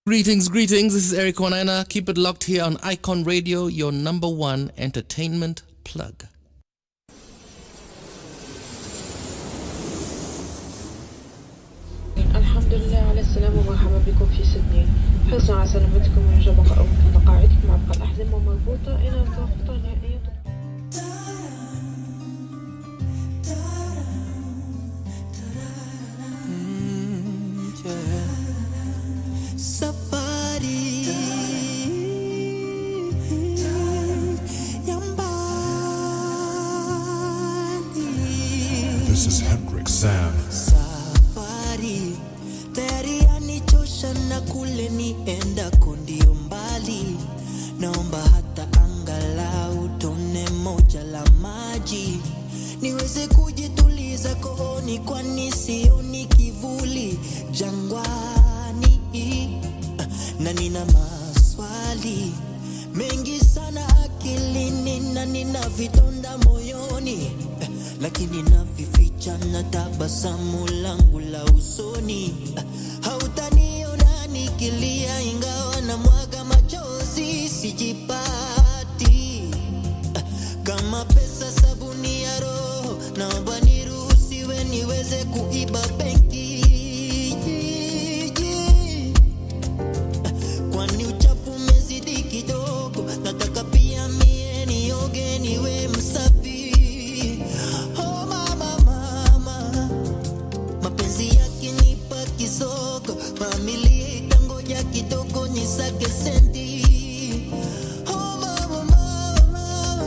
Greetings. This is Eric Wanaina. Keep it locked here on Icon Radio, your number one entertainment plug. Alhamdulillah ala salam wa marhaba bikum fi Sydney. حرصا على سلامتكم ويجب بقاءكم في مقاعدكم مع بقاء الأحزمة مربوطة إلى أن تخطى نهائيا. Safari This is Hendrik Sam. Safari tayari anichosha na kule nienda kondio mbali, naomba hata angalau tone moja la maji niweze kujituliza kooni, kwani sioni kivuli jangwani, na nina maswali mengi sana akilini na nina vidonda moyoni, lakini navificha na tabasamu langu la usoni. Hautaniona nikilia ingawa na mwaga machozi, sijipati kama pesa sabuni ya roho, naomba niruhusiwe niweze kuiba benki, kwani uchafu umezidi kidogo, nataka pia mie nioge niwe msafi. Oh mama, mapenzi yake nipa kisoko, familia itangoja kidogo nisake senti. Oh mama,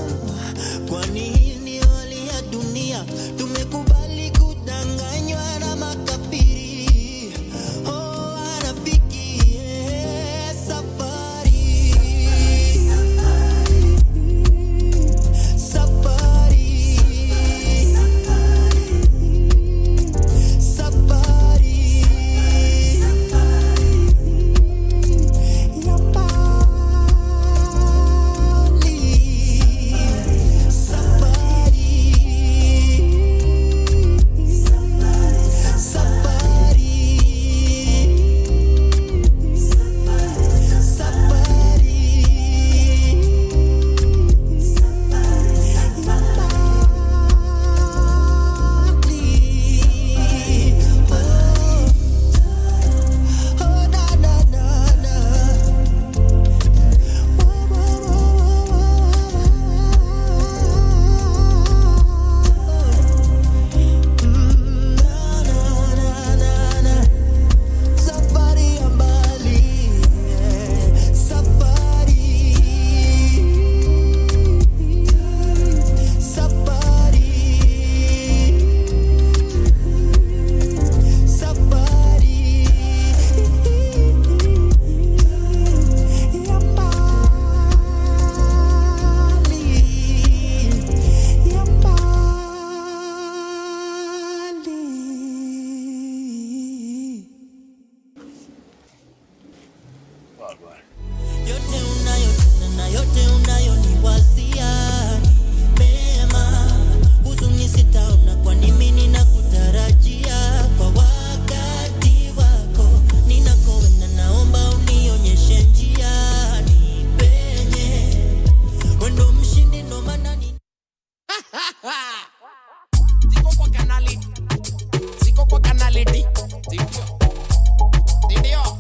kwani hii ni hali ya dunia, tumekubali kudanganywa na makafiri. Oh anafiki safari. Yote unayoniwazia mema, huzuni sitaona, kwani mimi nakutarajia kwa wakati wako. Ninakoenda naomba unionyeshe njia penye wendo mshindi no maana ni Siko kwa kanaliti ndio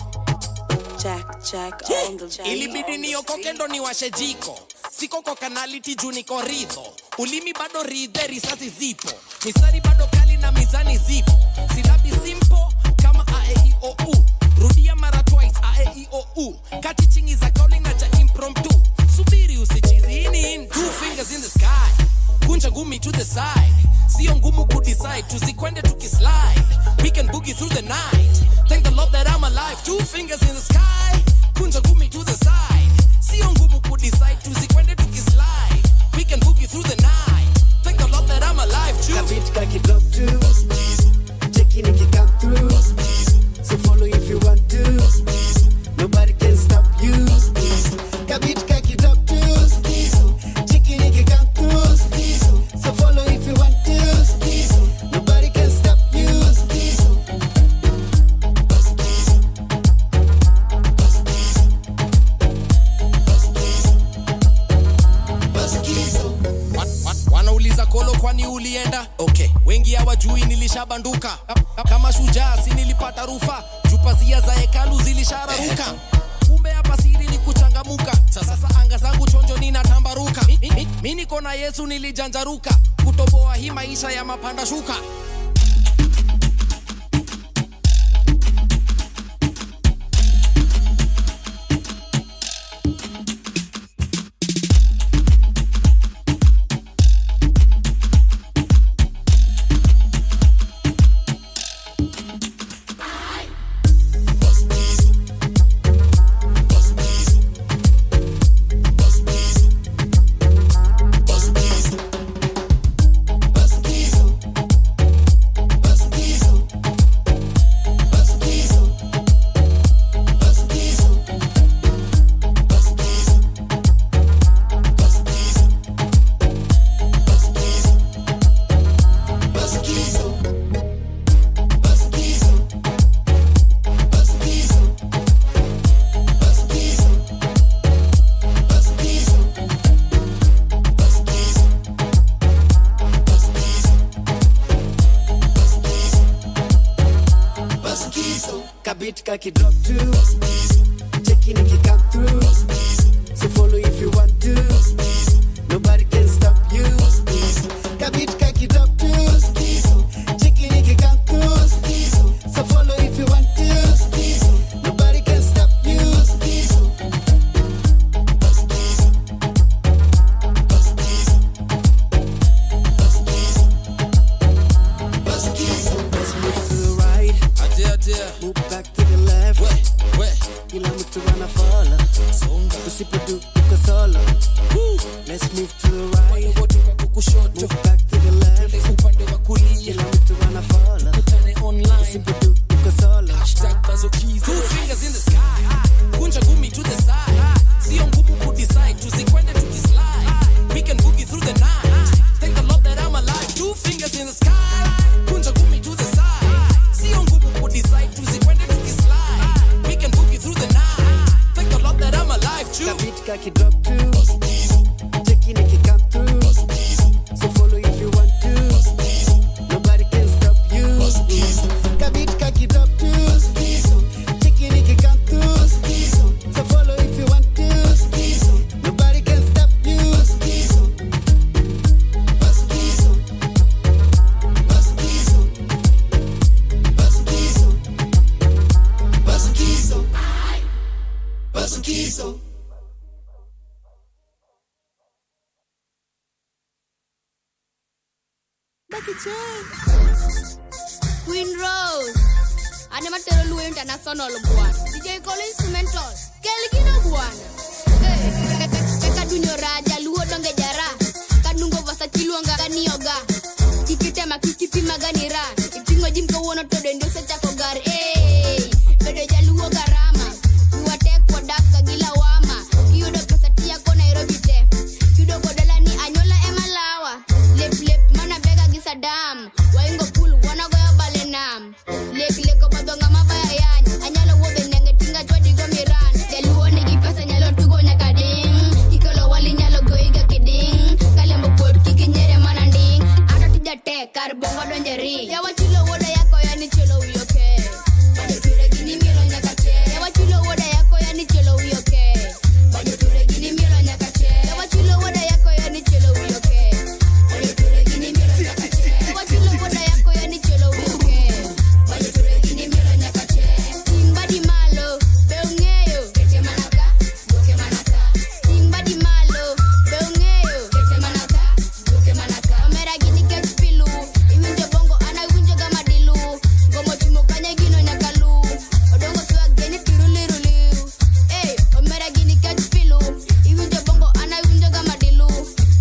Jack on the jack. ilibidi niokoke ndo niwashe jiko. Siko kwa kanaliti juu niko ridho. Ulimi bado ridhe, risasi zipo, misari bado kali na mizani zipo. Silabi simple kama a-e-i-o-u, rudia mara twice a-e-i-o-u. Kati chingi za calling na ja impromptu. Subiri usichizi in 2 fingers in the sky, kunja ngumi to the side. Sio ngumu kudecide, tuzikwende tukislide. We can boogie through the night. Thank the Lord that I'm alive. 2 fingers in the sky, kunja ngumi to the side. Sio ngumu kudecide, tuzikwende tukislide. We can boogie through the night. Thank the Lord that I'm alive. Kabit kakidop too, checking if you come through. So follow if you want to, nobody can stop you. Kabit kakidop too, checking if you come through. So follow if you want to, nobody can stop you. kwani ulienda? Okay, wengi hawajui nilishabanduka. Kama shujaa si nilipata rufa. Jupazia za hekalu zilishararuka. Kumbe hapa siri ni kuchangamuka. Sasa anga zangu chonjo ninatambaruka. Mimi niko na Yesu nilijanjaruka. Kutoboa hii maisha ya mapanda shuka. Kaki drop to checking if you come through. So follow if you want to. Nobody can stop you. Kabit kaki drop to checking if you come through. So follow if you want to. Nobody can stop you. Let's move to the right. Move back to the left. Kila mtu anafala. Usipodu uko solo. Let's move to the right. Move back to the left. Kila mtu anafala. Usipodu uko solo. Two fingers in the sky. Kunja gumi to the side. Sio ngumu kudecide. Tusikwende to the slide. We can boogie through the night. Thank the Lord that I'm alive. Two fingers in the sky. Kunja gumi to the side. Sio ngumu kudecide. Tusikwende to the slide. We can boogie through the night. Thank the Lord that I'm alive too. Kabit kaki drop to checking if you come through. So follow if you want to. Nobody can stop you. Kabit kaki drop to checking if you come through. So follow if you want to. Nobody can stop you. Queen Rose Ane matero luwe international buwana DJ Cole instrumental Kelikina buwana Kaka dunyo raja luo donge jara Kadungo vasa chiluanga kanioga Kikitema kikipima ganira Ipingo jimka wono tode ndio secha kogari Bede jaluo garama Nuwate kwa daka gila wama Kiyodo pesa tia ko Nairobi te Kiyodo kodala ni anyola emalawa Lep mana bega gisadam Waingo pool wana goya balenam Leko badonga mabaya yani Anyalo wobe nenge tinga chwadi gomiran Jaluo negi pesa nyalo tugo nyakading Kikolo wali nyalo goiga kiding Kalembo pot kikinyere mananding Ata tija te karbongo donjeri Yawa chulo woda yako yani chulo uyoke Bade ture gini milo nyakache Yawa chulo woda yako yani chulo uyoke Bade ture gini milo nyakache Yawa chulo woda yako yani chulo uyoke Bade ture gini milo nyakache Yawa chulo woda yako yani chulo uyoke Bade ture gini milo nyakache Timbadi malo, beungeyo Kete manaka, goke manaka Timbadi malo, beungeyo Kete manaka, goke manaka Omera gini kechipilu Iwinjo bongo ana iwinjo gama dilu Gomo chimo kanya gino nyakalu Odongo suwa geni tiruliruliu Omera gini kechipilu Iwinjo bongo ana iwinjo gama dilu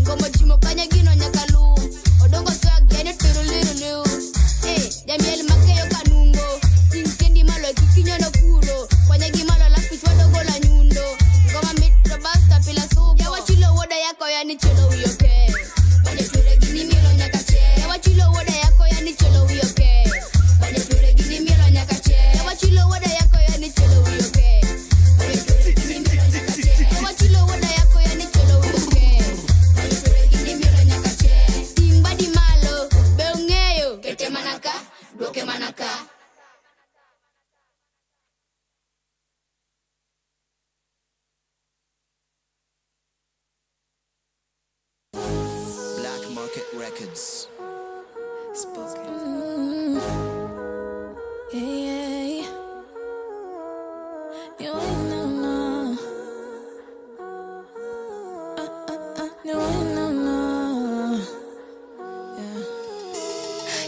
Gomo chimo kanya gino nyakalu Odongo suwa geni tiruliruliu Jamiel makeyo kanungo Tinkendi malo kikinyo no kuro Kwanya gimalo la fichwa dogo la nyundo Ngoma mitro basta pila suko Yawa chulo woda yako yani chulo uyoke Bade ture gini milo nyakache Yawa chulo woda yako yani chulo uyoke Bade ture gini milo nyakache Yawa chulo woda yako yani chulo uyoke Bade ture gini milo nyakache Yawa chulo woda yako yani chulo uyoke Bade ture gini milo nyakache Timbadi Market Records. Spoken. Yeah. You ain't no. You ain't no. Yeah.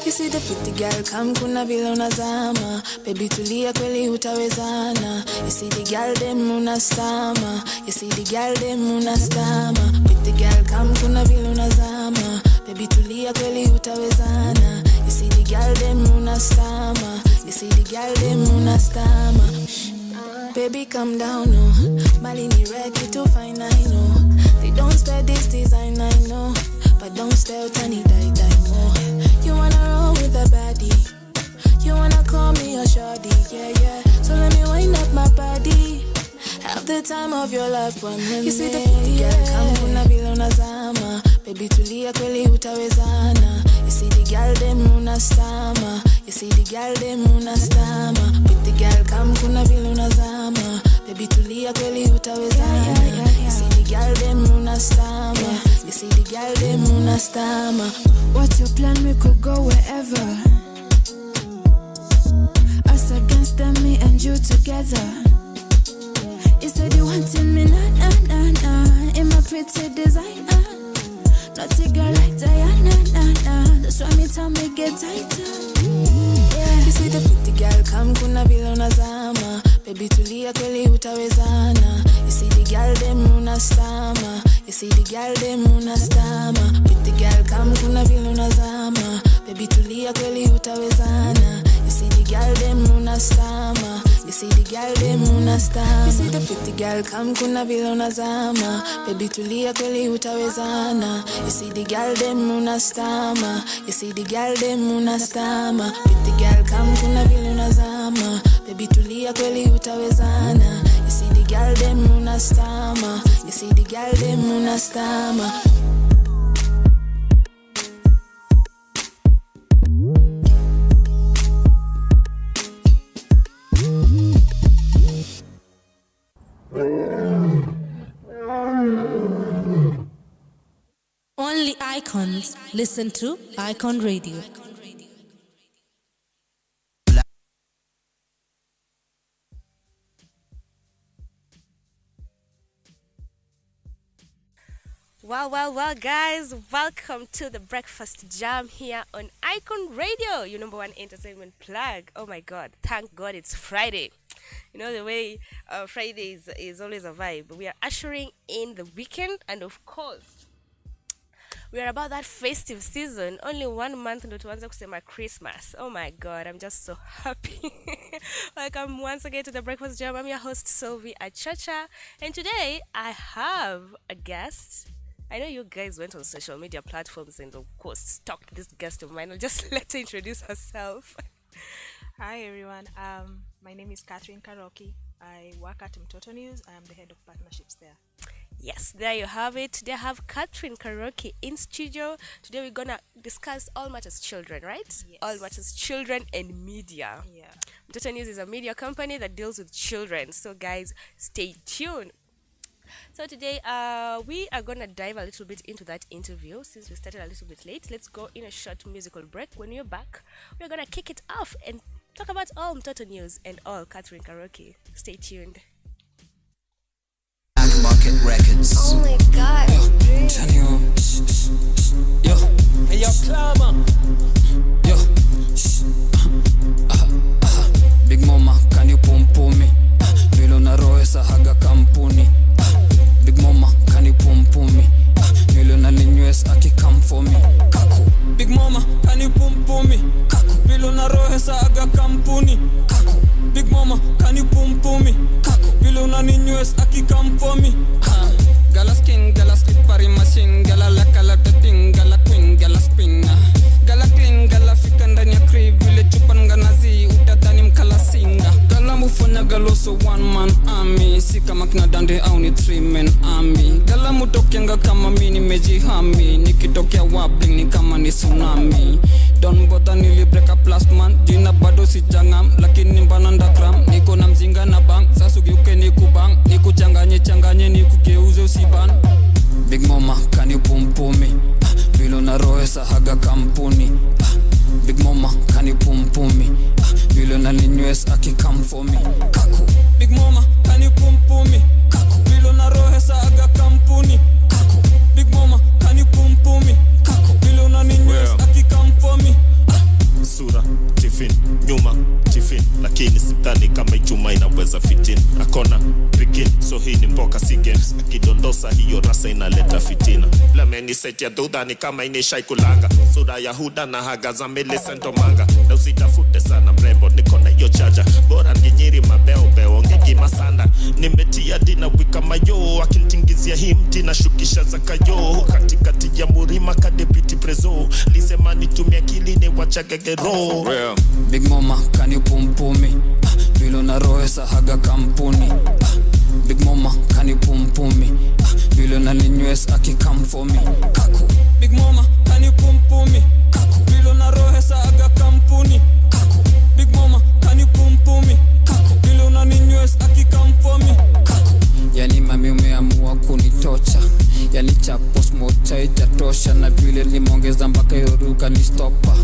You see the pretty girl come kuna vile unazama. Baby tulia kweli utawezana. You see the girl dem unastama. You see the girl dem unastama. Pretty girl come kuna vile unazama. Baby tulia kweli utawezana. You see the girl dem unastama. You see the girl dem unastama. Baby calm down no. Mali ni ready to find I know. They don't spare this design I know. But don't stare tiny die more. You wanna roll with a baddie. You wanna call me a shawty, yeah. So let me wind up my body. Have the time of your life one minute. You see the pretty girl come kuna vile unazama. Baby tulia kweli utawezana. You see the girl dem unastama. You see the girl dem unastama. Pretty girl come kuna vile unazama. Baby tulia kweli utawezana. You see the girl dem unastama. You see the girl dem unastama. What's your plan? We could go wherever. Us against them, me and you together. You said you wanted me, nah, in my pretty designer. Not a girl like Diana, nah. That's why me tell me get tighter. Yeah. You see the pretty girl come kuna vile unazama. Baby tulia kweli utawezana. You see the girl dem unastama. You see the girl dem unastama. Pretty girl come kuna vile unazama. Baby tulia kweli utawezana. You see the girl dem unastama. You see the girl dem unastama. You see the pretty girl come kuna vile unazama. Baby tulia kweli utawezana. You see the girl dem unastama. You see the girl dem unastama. Pretty girl come kuna vile unazama. Baby tulia kweli utawezana. You see the girl dem unastama. You see the girl dem unastama. Only icons listen to Icon Radio. Well, guys, welcome to the Breakfast Jam here on Icon Radio, your number one entertainment plug. Oh my God, thank God it's Friday. You know the way Friday is always a vibe. We are ushering in the weekend, and of course, we are about that festive season. Only 1 month ndo tuanze kusema Christmas. Oh my God, I'm just so happy. Welcome once again to the Breakfast Jam. I'm your host, Sylvy Achacha, and today I have a guest. I know you guys went on social media platforms and of course stalked this guest of mine. I'll just let her introduce herself. Hi everyone, my name is Karoki. I work at Mtoto News. I am the head of partnerships there. Yes, there you have it. They have Karoki in studio. Today we're gonna discuss all matters children, right? Yes. All matters children and media. Yeah. Mtoto News is a media company that deals with children. So guys, stay tuned. So today we are gonna dive a little bit into that interview since we started a little bit late. Let's go in a short musical break. When we're back, we're gonna kick it off and talk about all Mtoto News and all Karoki. Stay tuned. Market Records. Oh my God. Yo, hey yo, Clama. Yo, Big Mama, can you pump me? Vilo na roe sa haga kampuni. Big Mama, can you pump me? Vilo na ninyes aki come for me. Kaku. Big Mama, can you pump me? Kaku. Vilo na roe sa haga kampuni. Kaku. Big Mama, can you pump me? Kaku. Vilo na ninyes aki come for me. Gala skin, gala slip pari machine, gala la kala tating, gala queen, gala spin. Gala clean, gala fika ndani ya crib, vile chupa nganazi, utadhani mkala singa. Gala mufanya galoso one man army, si kama kina dande au ni 3-man army. Gala mutokenga kama mini mejihami, nikitokea wobbling ni kama ni tsunami. Don't bother nili break up last month, jina bado si jangam, lakini mbana ndakram. Niko na mzinga na bang, sasugiuke ni kubang, niku changanye, niku geuze usiban. Big Mama, can you pump me? Bilo na roho sahaga kampuni. Big mama can you pum me? Bilo na linywes aki come for me. Kaku. Big mama can you pum me? Kaku. Bilo na roho sahaga kampuni. Kaku. Big mama can you pum me? Kaku. Bilo na linywes aki come for me. Sura tifin nyuma tifin, lakini sidhani kama Ijumaa inaweza fitin. Akona begin, so hii ni mboka si games. Akidondosa hiyo rasa inaleta fitina. Lameni seti ya dudani kama inishai kulanga. Sura ya huda na haga za Millicent Omanga. Na usitafute sana mrembo, niko na hiyo chaja. Bora nginyiri mabeo ngegi masanda. Nimetia dina wika mayo, akintingizia himti na shukisha za kayo. Katikati ya murima kadepiti prezo. Lisema nitumia akili ni wachagegero. Big mama can you pum me? Bilo na roho sahaga kampuni. Big mama can you pum me? Bilo na linywes aki come for me. Kaku. Big mama can you pum me? Kaku. Bilo na roho sahaga kampuni. Kaku. Big mama can you pum me? Kaku. Bilo na linywes aki come for me. Kaku. Yani mami umeamua kunitocha. Yani chapos mocha itatosha. Na vile nimeongeza mpaka yoruka ni stopper.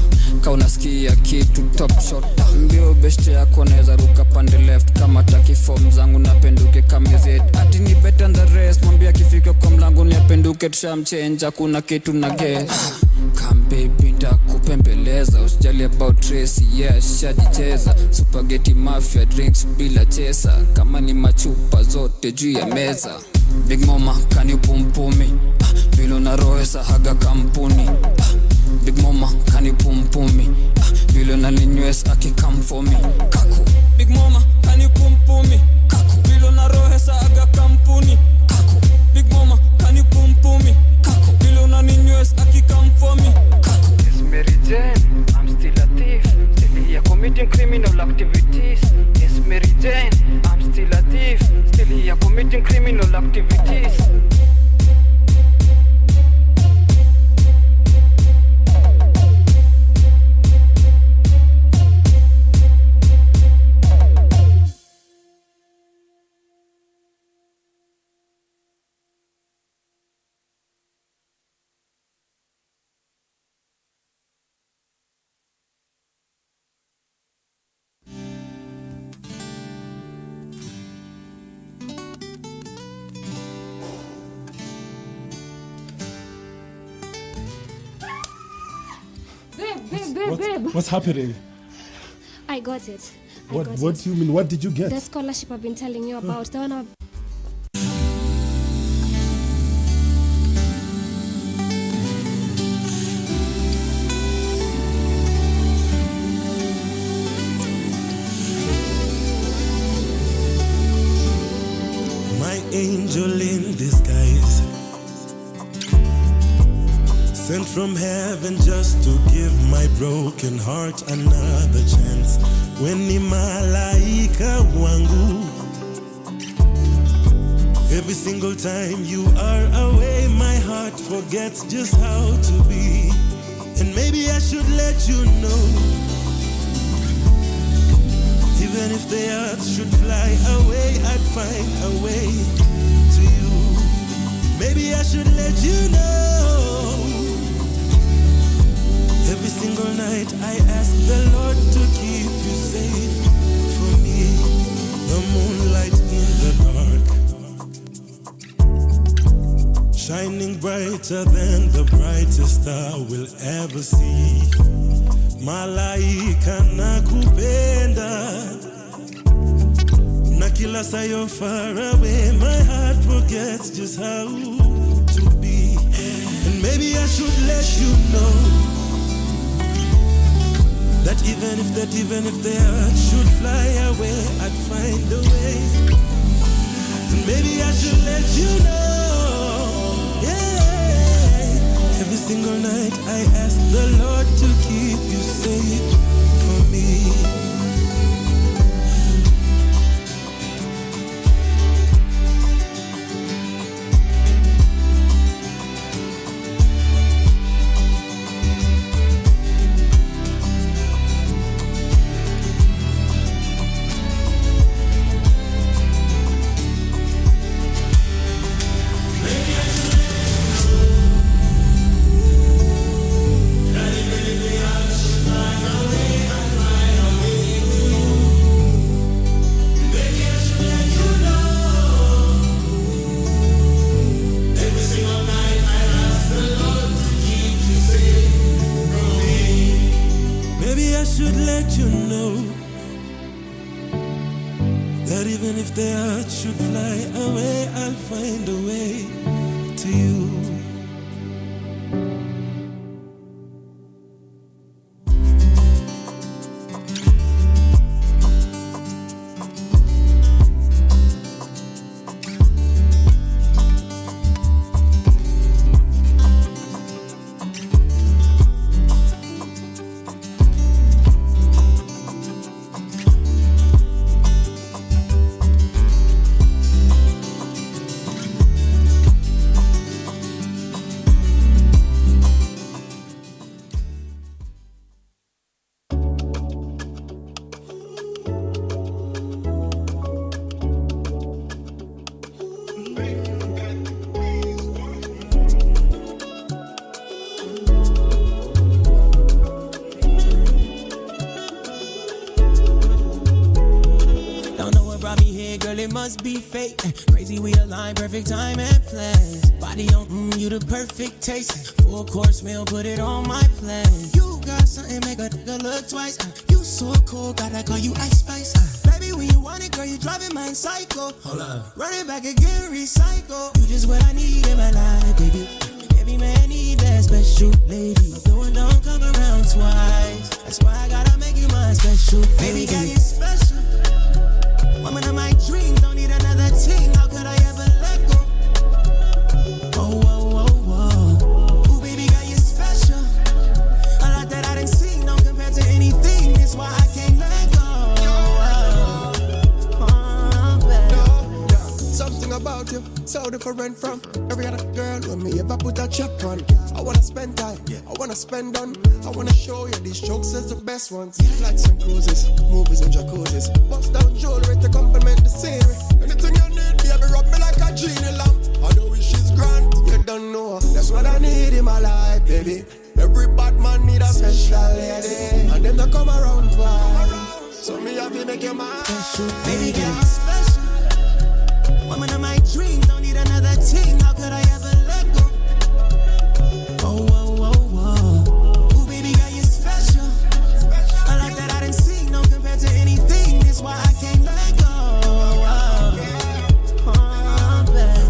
Ka unasikia kitu top shot. Mbio best yako naweza ruka pande left. Kama taki form zangu napenduke kama Z. Ati ni better than the rest. Mwambia kifika kwa mlango ni apenduke tushamchange. Kuna kitu na guess. Come baby ndakupembeleza. Usijali about Tracy, yes shajicheza. Spaghetti mafia drinks bila chesa. Kama ni machupa zote juu ya meza. Big mama can you pum me? Bilo na roho sahaga kampuni. Big mama can you pum me? Bilo na linywes aki come for me. Kaku. Big mama can you pum me? Kaku. Bilo na roho sahaga kampuni. Kaku. Big mama can you pum me? Kaku. Bilo na linywes aki come for me. Kaku. It's Mary Jane, I'm still a thief. Still here committing criminal activities. It's Mary Jane, I'm still a thief. Still here committing criminal activities. Babe. What's happening? I got it. What do you mean? What did you get? The scholarship I've been telling you about. The one My angel in disguise, sent from heaven just to give my broken heart another chance. When ni malaika wangu, every single time you are away, my heart forgets just how to be. And maybe I should let you know, even if the earth should fly away, I'd find a way to you. Maybe I should let you know, every single night I ask the Lord to keep you safe from me. The moonlight in the dark, shining brighter than the brightest star will ever see. Malaika nakupenda, na kila saa you're far away, my heart forgets just how to be. And maybe I should let you know that even if the earth should fly away, I'd find a way. And maybe I should let you know, yeah. Every single night I ask the Lord to keep you safe from me. let you know that even if the earth should fly away, I'll find a way to you. Must be fate. Crazy we align, perfect time and place. Body on you the perfect taste. Full course meal, put it on my plate. You got something, make a nigga look twice. You so cool, gotta call you Ice Spice. Baby, when you want it, girl, you driving my psycho. Hold up, run it back again, recycle. You just what I need in my life, baby. Every man need that special lady. The one don't come around twice. That's why I gotta make you my special baby. Girl, you special. Woman of my dreams, don't need another team. How could I ever let go? Oh, oh, oh, oh. Ooh, baby, girl, you're special. A lot that I didn't see, no compared to anything. That's why I can't let go. Something about you, so different from every other girl when me ever put a check on. I wanna spend time, I wanna spend on. I wanna show you these jokes is the best ones. Flights and cruises, movies and jacuzzis. Bust down jewelry to compliment the scenery. Anything you need, baby, rub me like a genie lamp. I know she's grand, you don't know. That's what I need in my life, baby. Every bad man need a special lady, and then they come around twice. So me have to make you mine. Baby, get me special. Woman of my dreams, don't need another team. How could I ever let go? Oh, oh, oh, oh. Ooh, baby, girl, you're special. A lot that I didn't see, no compared to anything. That's why I can't let go.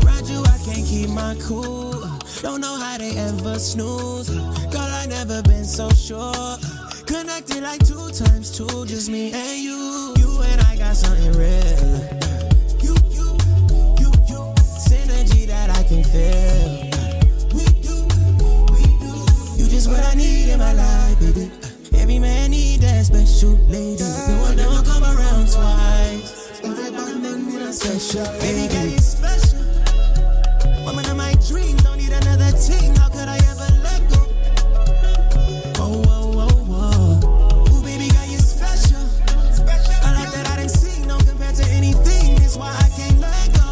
Around you, I can't keep my cool. Don't know how they ever snooze. Girl, I never been so sure. Connected like 2 times 2, just me and you. You and I got something real. Synergy that I can feel. We do. You just what I need in my life, baby. Every man need that special lady. No one ever come around twice. Every bad man need a special baby, girl, you're special. Woman of my dreams, don't need another team. How could I ever let go? Oh, oh, oh, oh. Ooh, baby, girl, you're special. A lot that I didn't see, no compared to anything. That's why I can't let go.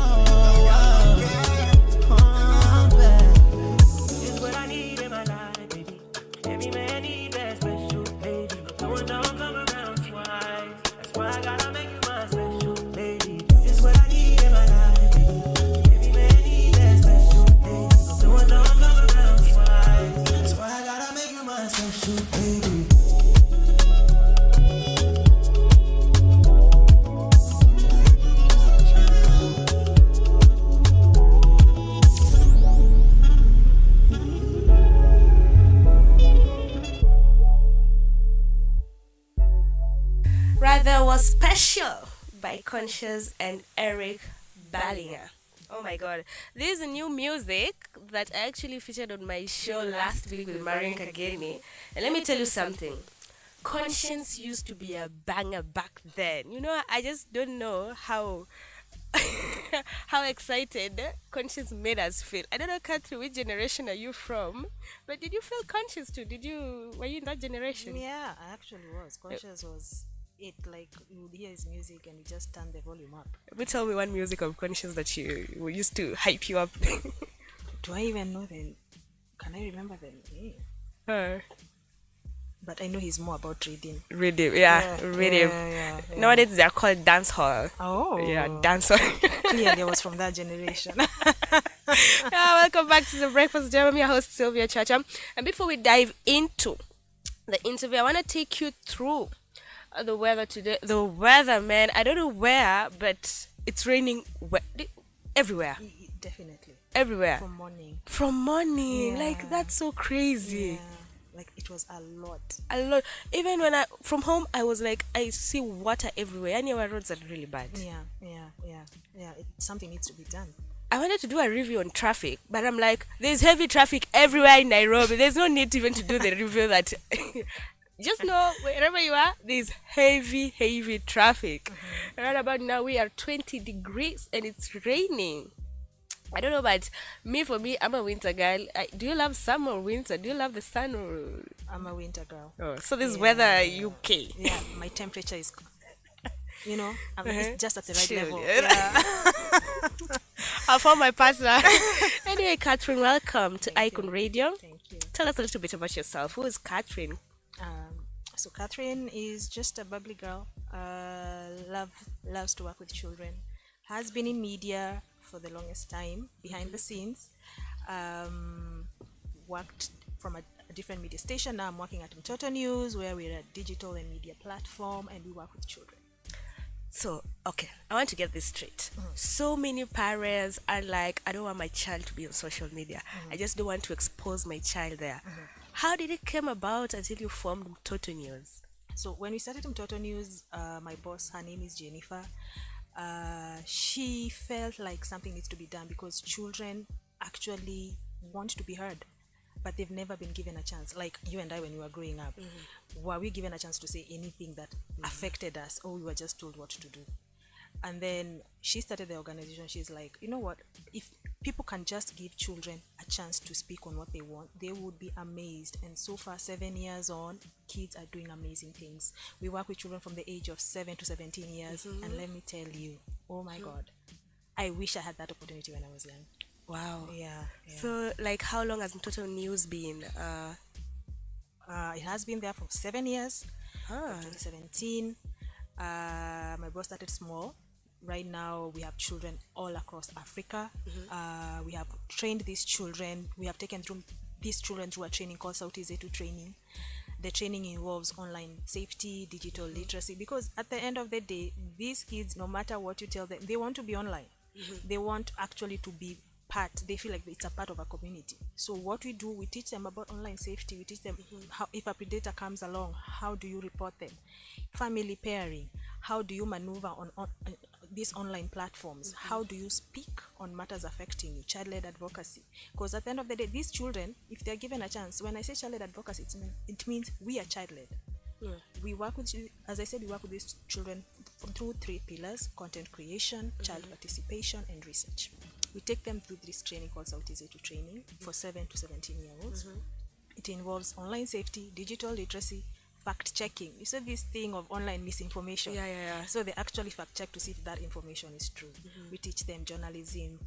Special by Conscious and Eric Ballinger. Oh my god, this is new music that I actually featured on my show last week with Marion Kageni. And let me tell you something. Conscience used to be a banger back then. You know, I just don't know how how excited Conscience made us feel. I don't know, Katri, which generation are you from? But did you feel Conscious too? Were you in that generation? Yeah, I actually was. Conscious was it, like you would hear his music and you just turn the volume up. But tell me one music of Conscious that you used to hype you up. Do I even know the? Can I remember the name? But I know he's more about reading. Reading. Nowadays they're called dancehall. Oh. Yeah, dancehall. Clearly I was from that generation. Welcome back to The Breakfast Jam. I'm your host, Sylvy Achacha. And before we dive into the interview, I want to take you through The weather today, the weather, man. I don't know where, but it's raining everywhere. Definitely. Everywhere. From morning. From morning. Yeah. Like, that's so crazy. Yeah. Like, it was a lot. A lot. Even when from home, I was like, I see water everywhere. And our roads are really bad. Yeah. Something needs to be done. I wanted to do a review on traffic, but I'm like, there's heavy traffic everywhere in Nairobi. There's no need even to do the review that. Just know, wherever you are, there's heavy traffic. Right about now, we are 20 degrees and it's raining. I don't know, but for me, I'm a winter girl. Do you love summer or winter? Do you love the sun or? I'm a winter girl. Oh, so this weather, UK. Yeah, my temperature is, it's just at the right Chill, level. yeah. I found my partner. Anyway, Catherine, welcome to Icon Radio. Thank you. Tell us a little bit about yourself. Who is Catherine? So Catherine is just a bubbly girl. Loves to work with children. Has been in media for the longest time, behind the scenes. Worked from a different media station. Now I'm working at Mtoto News, where we're a digital and media platform, and we work with children. So, okay, I want to get this straight. So many parents are like, I don't want my child to be on social media. I just don't want to expose my child there. How did it come about until you formed Mtoto News? So when we started Mtoto News, my boss, her name is Jennifer, she felt like something needs to be done because children actually want to be heard, but they've never been given a chance. Like you and I, when we were growing up, were we given a chance to say anything that affected us, or we were just told what to do? And then she started the organization. She's like, you know what, if people can just give children a chance to speak on what they want, they would be amazed. And so far, 7 years on, kids are doing amazing things. We work with children from the age of 7 to 17 years, and let me tell you, oh my God, I wish I had that opportunity when I was young. Wow. Yeah. So, like, how long has Mtoto News been? It has been there for 7 years. Ah. 2017. My boss started small. Right now, we have children all across Africa. We have trained these children. We have taken these children through a training called Sauti Zetu training. The training involves online safety, digital literacy, because at the end of the day, these kids, no matter what you tell them, they want to be online. They want actually to be part. They feel like it's a part of a community. So what we do, we teach them about online safety. We teach them how, if a predator comes along, how do you report them? Family pairing, how do you maneuver on these online platforms? How do you speak on matters affecting you? Child-led advocacy. Because at the end of the day, these children, if they're given a chance, when I say child-led advocacy, it means we are child-led. We work with, as I said, we work with these children through 3 pillars: content creation, child participation, and research. We take them through this training called Sauti Zetu training for 7 to 17-year-olds. It involves online safety, digital literacy, fact-checking. You said this thing of online misinformation. Yeah. So they actually fact-check to see if that information is true. We teach them journalism,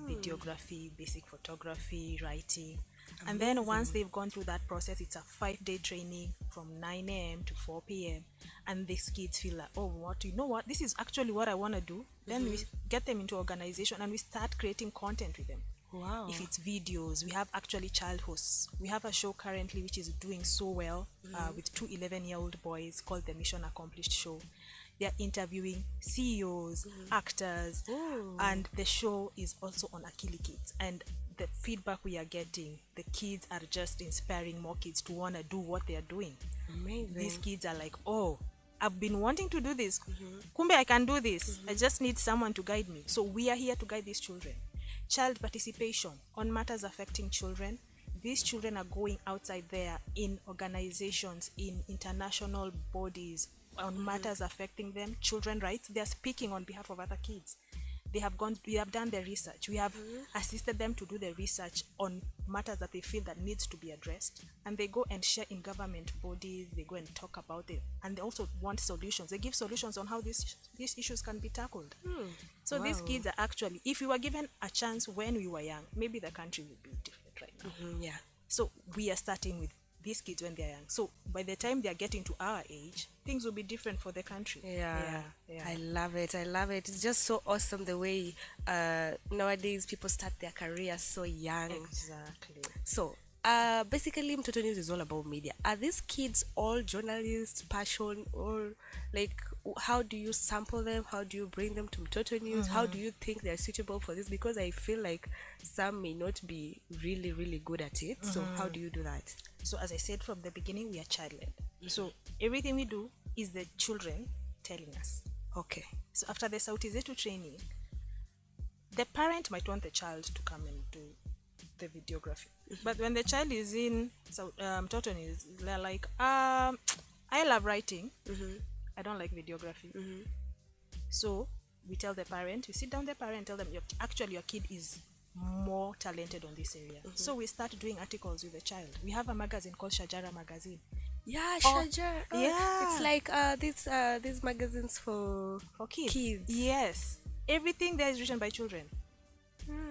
videography, basic photography, writing. And then once they've gone through that process, it's a 5-day training from 9 a.m. to 4 p.m. And these kids feel like, oh, you know what? This is actually what I want to do. Then we get them into organization and we start creating content with them. Wow. If it's videos, we have actually child hosts. We have a show currently which is doing so well with 2 11-year-old boys called the Mission Accomplished Show. They're interviewing CEOs, actors, and the show is also on Akili Kids. And the feedback we are getting, the kids are just inspiring more kids to want to do what they are doing. Amazing. These kids are like, oh, I've been wanting to do this. Kumbe, I can do this. I just need someone to guide me. So we are here to guide these children. Child participation on matters affecting children. These children are going outside there in organizations, in international bodies on matters affecting them, children rights. They are speaking on behalf of other kids. We have done the research. We have assisted them to do the research on matters that they feel that needs to be addressed. And they go and share in government bodies. They go and talk about it. And they also want solutions. They give solutions on how these issues can be tackled. So these kids are actually, if we were given a chance when we were young, maybe the country would be different right now. Yeah. So we are starting with these kids when they're young. So by the time they're getting to our age, things will be different for the country. Yeah. I love it. It's just so awesome the way nowadays people start their career so young. Exactly. So basically Mtoto News is all about media. Are these kids all journalists, passion, or like how do you sample them? How do you bring them to Mtoto News? How do you think they're suitable for this? Because I feel like some may not be really, really good at it. So how do you do that? So as I said from the beginning, we are child-led. So everything we do is the children telling us. Okay. So after the Sauti Zetu training, the parent might want the child to come and do the videography. But when the child is in Mtoto News, they're like, I love writing. I don't like videography. So we tell the parent, we sit down the parent, tell them, actually your kid is more talented on this area. So we start doing articles with the child. We have a magazine called Shajara Magazine. Yeah, Shajara. Yeah. It's like these magazines for kids. Yes. Everything there is written by children.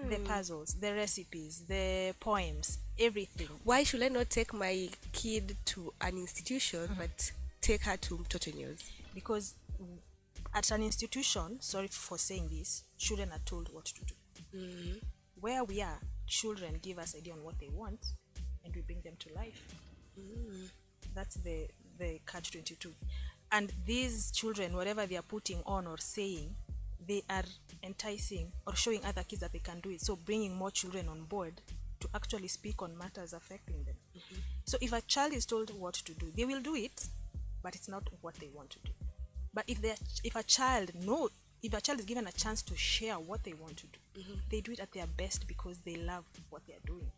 The puzzles, the recipes, the poems, everything. Why should I not take my kid to an institution but take her to Mtoto News? Because at an institution, sorry for saying this, children are told what to do. Where we are, children give us idea on what they want and we bring them to life. That's the catch-22. And these children, whatever they are putting on or saying, they are enticing or showing other kids that they can do it. So bringing more children on board to actually speak on matters affecting them. So if a child is told what to do, they will do it, but it's not what they want to do. But if a child is given a chance to share what they want to do, they do it at their best because they love what they are doing.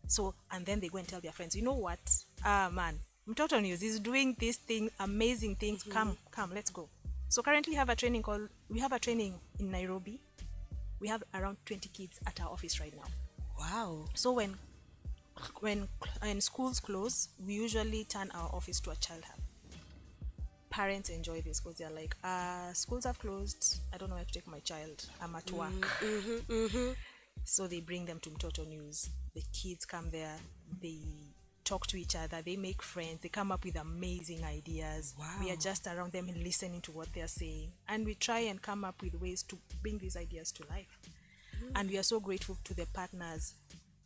So, and then they go and tell their friends, you know what? Man, Mtoto News is doing this thing, amazing things. Come, let's go. So currently we have a training in Nairobi. We have around 20 kids at our office right now. Wow. So when schools close, we usually turn our office to a child hub. Parents enjoy this because they're like, schools have closed. I don't know where to take my child. I'm at work. So they bring them to Mtoto News. The kids come there. They talk to each other. They make friends. They come up with amazing ideas. Wow. We are just around them and listening to what they're saying. And we try and come up with ways to bring these ideas to life. And we are so grateful to the partners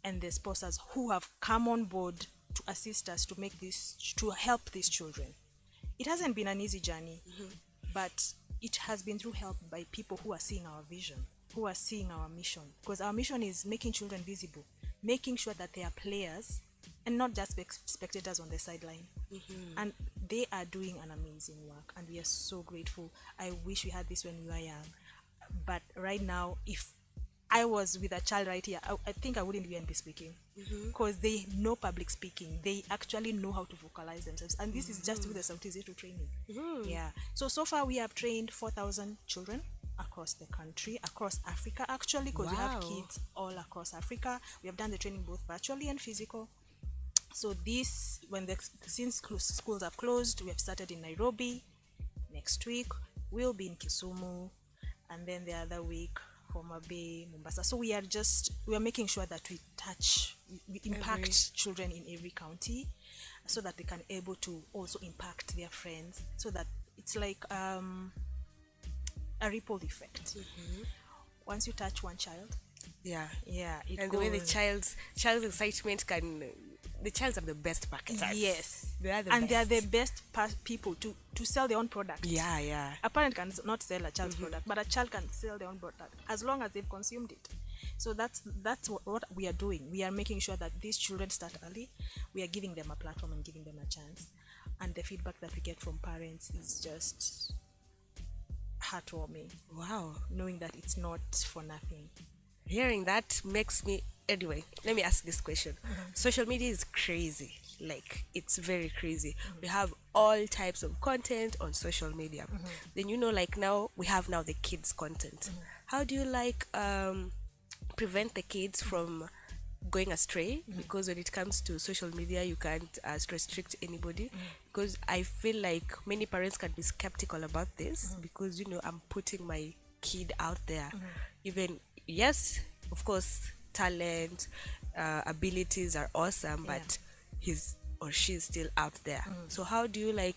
and the sponsors who have come on board to assist us to make this, to help these children. It hasn't been an easy journey, but it has been through help by people who are seeing our vision, who are seeing our mission. Because our mission is making children visible, making sure that they are players and not just spectators on the sideline. And they are doing an amazing work, and we are so grateful. I wish we had this when we were young. But right now, if I was with a child right here, I think I wouldn't even be speaking, because they know public speaking. They actually know how to vocalize themselves, and this is just with the Sauti Zetu training. Yeah. So far we have trained 4,000 children across the country, across Africa actually, because we have kids all across Africa. We have done the training both virtually and physical. So this, since schools have closed, we have started in Nairobi. Next week we'll be in Kisumu, and then the other week Homa Bay, Mombasa. So we are making sure that we impact children in every county, so that they can able to also impact their friends, so that it's like a ripple effect. Once you touch one child, and the way the child's excitement can, the childs have the best marketers. Yes, they are they are the best people to sell their own product. A parent can not sell a child's product, but a child can sell their own product as long as they've consumed it. So that's what we are doing. We are making sure that these children start early. We are giving them a platform and giving them a chance, and the feedback that we get from parents is just heartwarming. Wow, knowing that it's not for nothing. Hearing that makes me, anyway, let me ask this question. Social media is crazy. Like, it's very crazy. We have all types of content on social media. Then, like now we have the kids content. How do you prevent the kids from going astray? Because when it comes to social media, you can't restrict anybody. Because I feel like many parents can be skeptical about this, because I'm putting my kid out there. Even, yes, of course, talent, abilities are awesome, but he's or she's still out there. So how do you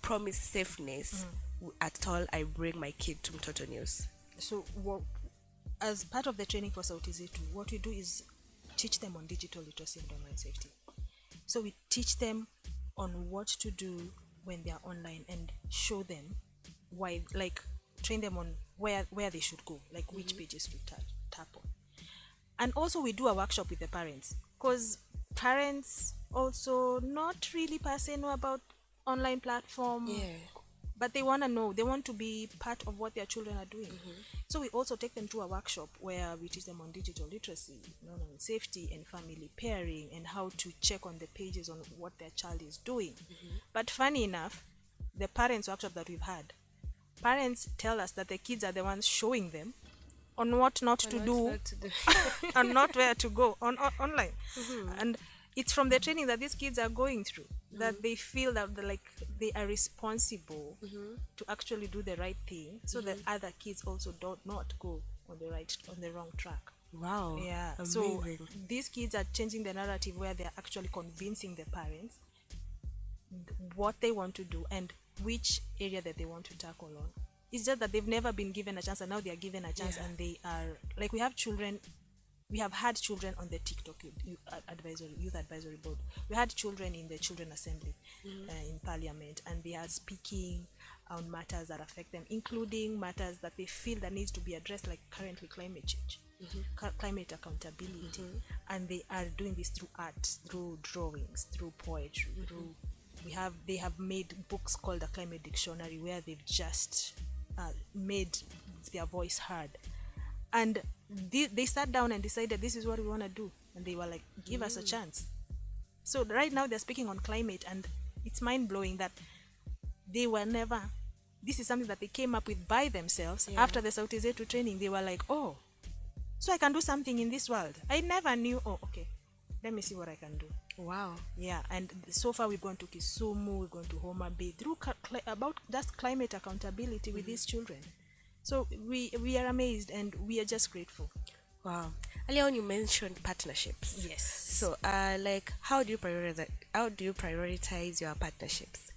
promise safeness at all I bring my kid to Mtoto News? So as part of the training for Sauti Zetu, what we do is teach them on digital literacy and online safety. So we teach them on what to do when they are online and show them why, like train them on where they should go, like which pages to tap on. And also we do a workshop with the parents, because parents also not really per se know about online platform, but they want to know, they want to be part of what their children are doing. So we also take them to a workshop where we teach them on digital literacy, online safety, and family pairing, and how to check on the pages on what their child is doing. But funny enough, the parents workshop that we've had, parents tell us that the kids are the ones showing them on what not to do and not where to go online. And it's from the training that these kids are going through that they feel that they are responsible to actually do the right thing, so that other kids also don't not go on the wrong track. Wow. Yeah. Amazing. So these kids are changing the narrative where they're actually convincing the parents what they want to do and which area that they want to tackle on. It's just that they've never been given a chance, and now they are given a chance. And they are like, we have had children on the TikTok youth advisory board. We had children in the children assembly in parliament, and they are speaking on matters that affect them, including matters that they feel that needs to be addressed, like currently climate change, climate accountability. And they are doing this through art, through drawings, through poetry, through they have made books called the Climate Dictionary, where they've just made their voice heard. And they sat down and decided this is what we want to do, and they were like, give us a chance. So right now they're speaking on climate, and it's mind-blowing that they were never, this is something that they came up with by themselves. After the Sauti Zetu training, they were like, oh, so I can do something in this world. I never knew. Oh, okay, let me see what I can do. Wow. Yeah. And so far we've gone to Kisumu, we've gone to Homa Bay, through about just climate accountability with these children. So we are amazed, and we are just grateful. Wow. Earlier on you mentioned partnerships. Yes. So like how do you prioritize your partnerships?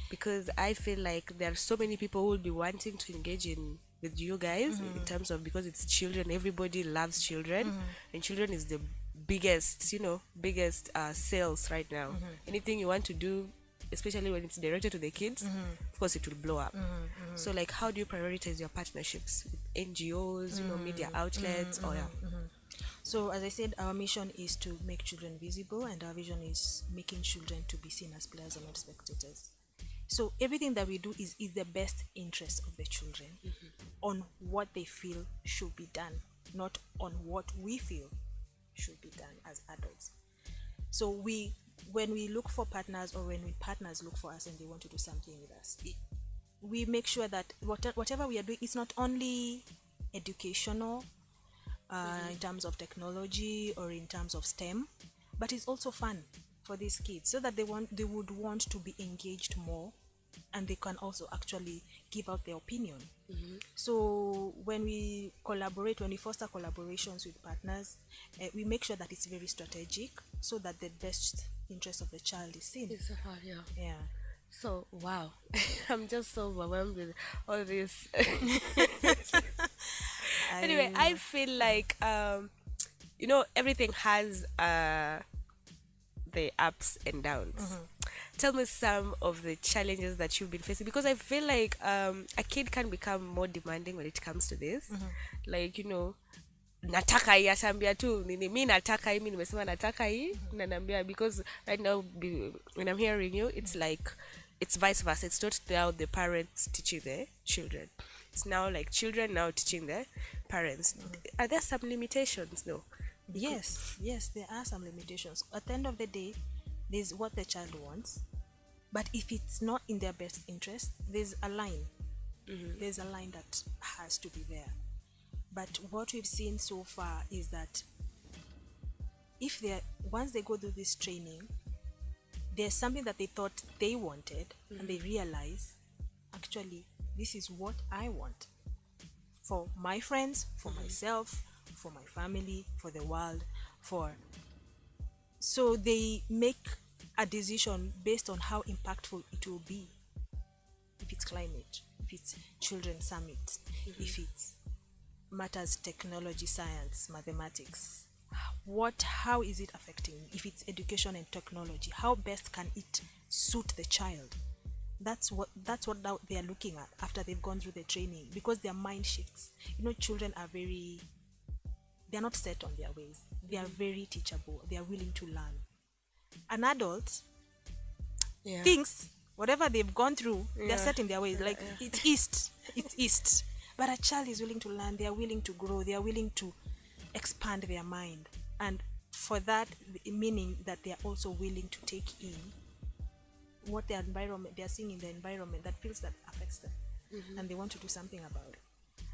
Because I feel like there are so many people who will be wanting to engage with you guys in terms of, because it's children, everybody loves children, and children is the biggest sales right now. Anything you want to do, especially when it's directed to the kids, of course it will blow up. So like, how do you prioritize your partnerships with NGOs, media outlets, or So as I said, our mission is to make children visible, and our vision is making children to be seen as players and not spectators. So everything that we do is the best interest of the children, on what they feel should be done, not on what we feel should be done as adults. So when we look for partners, or when partners look for us and they want to do something with us, we make sure that whatever we are doing is not only educational in terms of technology or in terms of STEM, but it's also fun for these kids, so that they would want to be engaged more, and they can also actually give out their opinion. So when we foster collaborations with partners, we make sure that it's very strategic, so that the best interest of the child is seen. Yeah. So wow, I'm just so overwhelmed with all this. Anyway, I feel like everything has the ups and downs. Tell me some of the challenges that you've been facing, because I feel like a kid can become more demanding when it comes to this. Like, nataka hii, atambia tu mi nataka hii, mi nimesema nataka hii, nanambia, because right now when I'm hearing you, it's like it's vice versa. It's not now the parents teaching the children, it's now like children now teaching the parents. Are there some limitations? No. Yes, there are some limitations. At the end of the day, there's what the child wants, but if it's not in their best interest, there's a line. There's a line that has to be there. But what we've seen so far is that once they go through this training, there's something that they thought they wanted, and they realize, actually, this is what I want for my friends, for myself, for my family, for the world, so they make a decision based on how impactful it will be. If it's climate, if it's children's summit, if it's matters technology, science, mathematics, how is it affecting? If it's education and technology, how best can it suit the child? That's what now they are looking at after they've gone through the training, because their mind shifts. Children are they're not set on their ways. They are very teachable. They are willing to learn. An adult thinks whatever they've gone through, they're set in their ways. Like it's east. But a child is willing to learn. They are willing to grow. They are willing to expand their mind. And for that, meaning that they are also willing to take in what their environment, they are seeing in the environment that affects them. And they want to do something about it.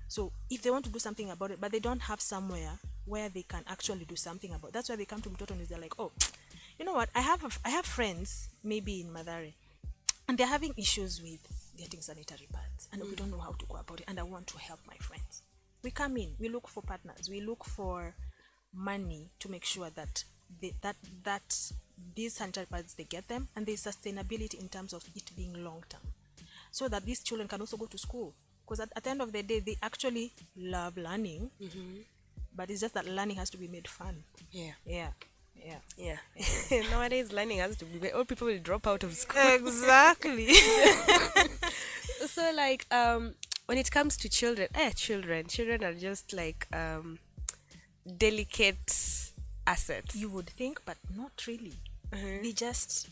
So if they want to do something about it, but they don't have somewhere where they can actually do something about it, that's why they come to Mtoto News. They're like, oh, you know what? I have friends maybe in Madare, and they're having issues with getting sanitary pads, and we don't know how to go about it, and I want to help my friends. We come in, we look for partners, we look for money to make sure that these sanitary pads, they get them, and there's sustainability in terms of it being long term, so that these children can also go to school. Because at the end of the day, they actually love learning, but it's just that learning has to be made fun. Yeah. Nowadays, learning has to be. All people will drop out of school. Exactly. So, like, when it comes to children are just like delicate assets. You would think, but not really. They just.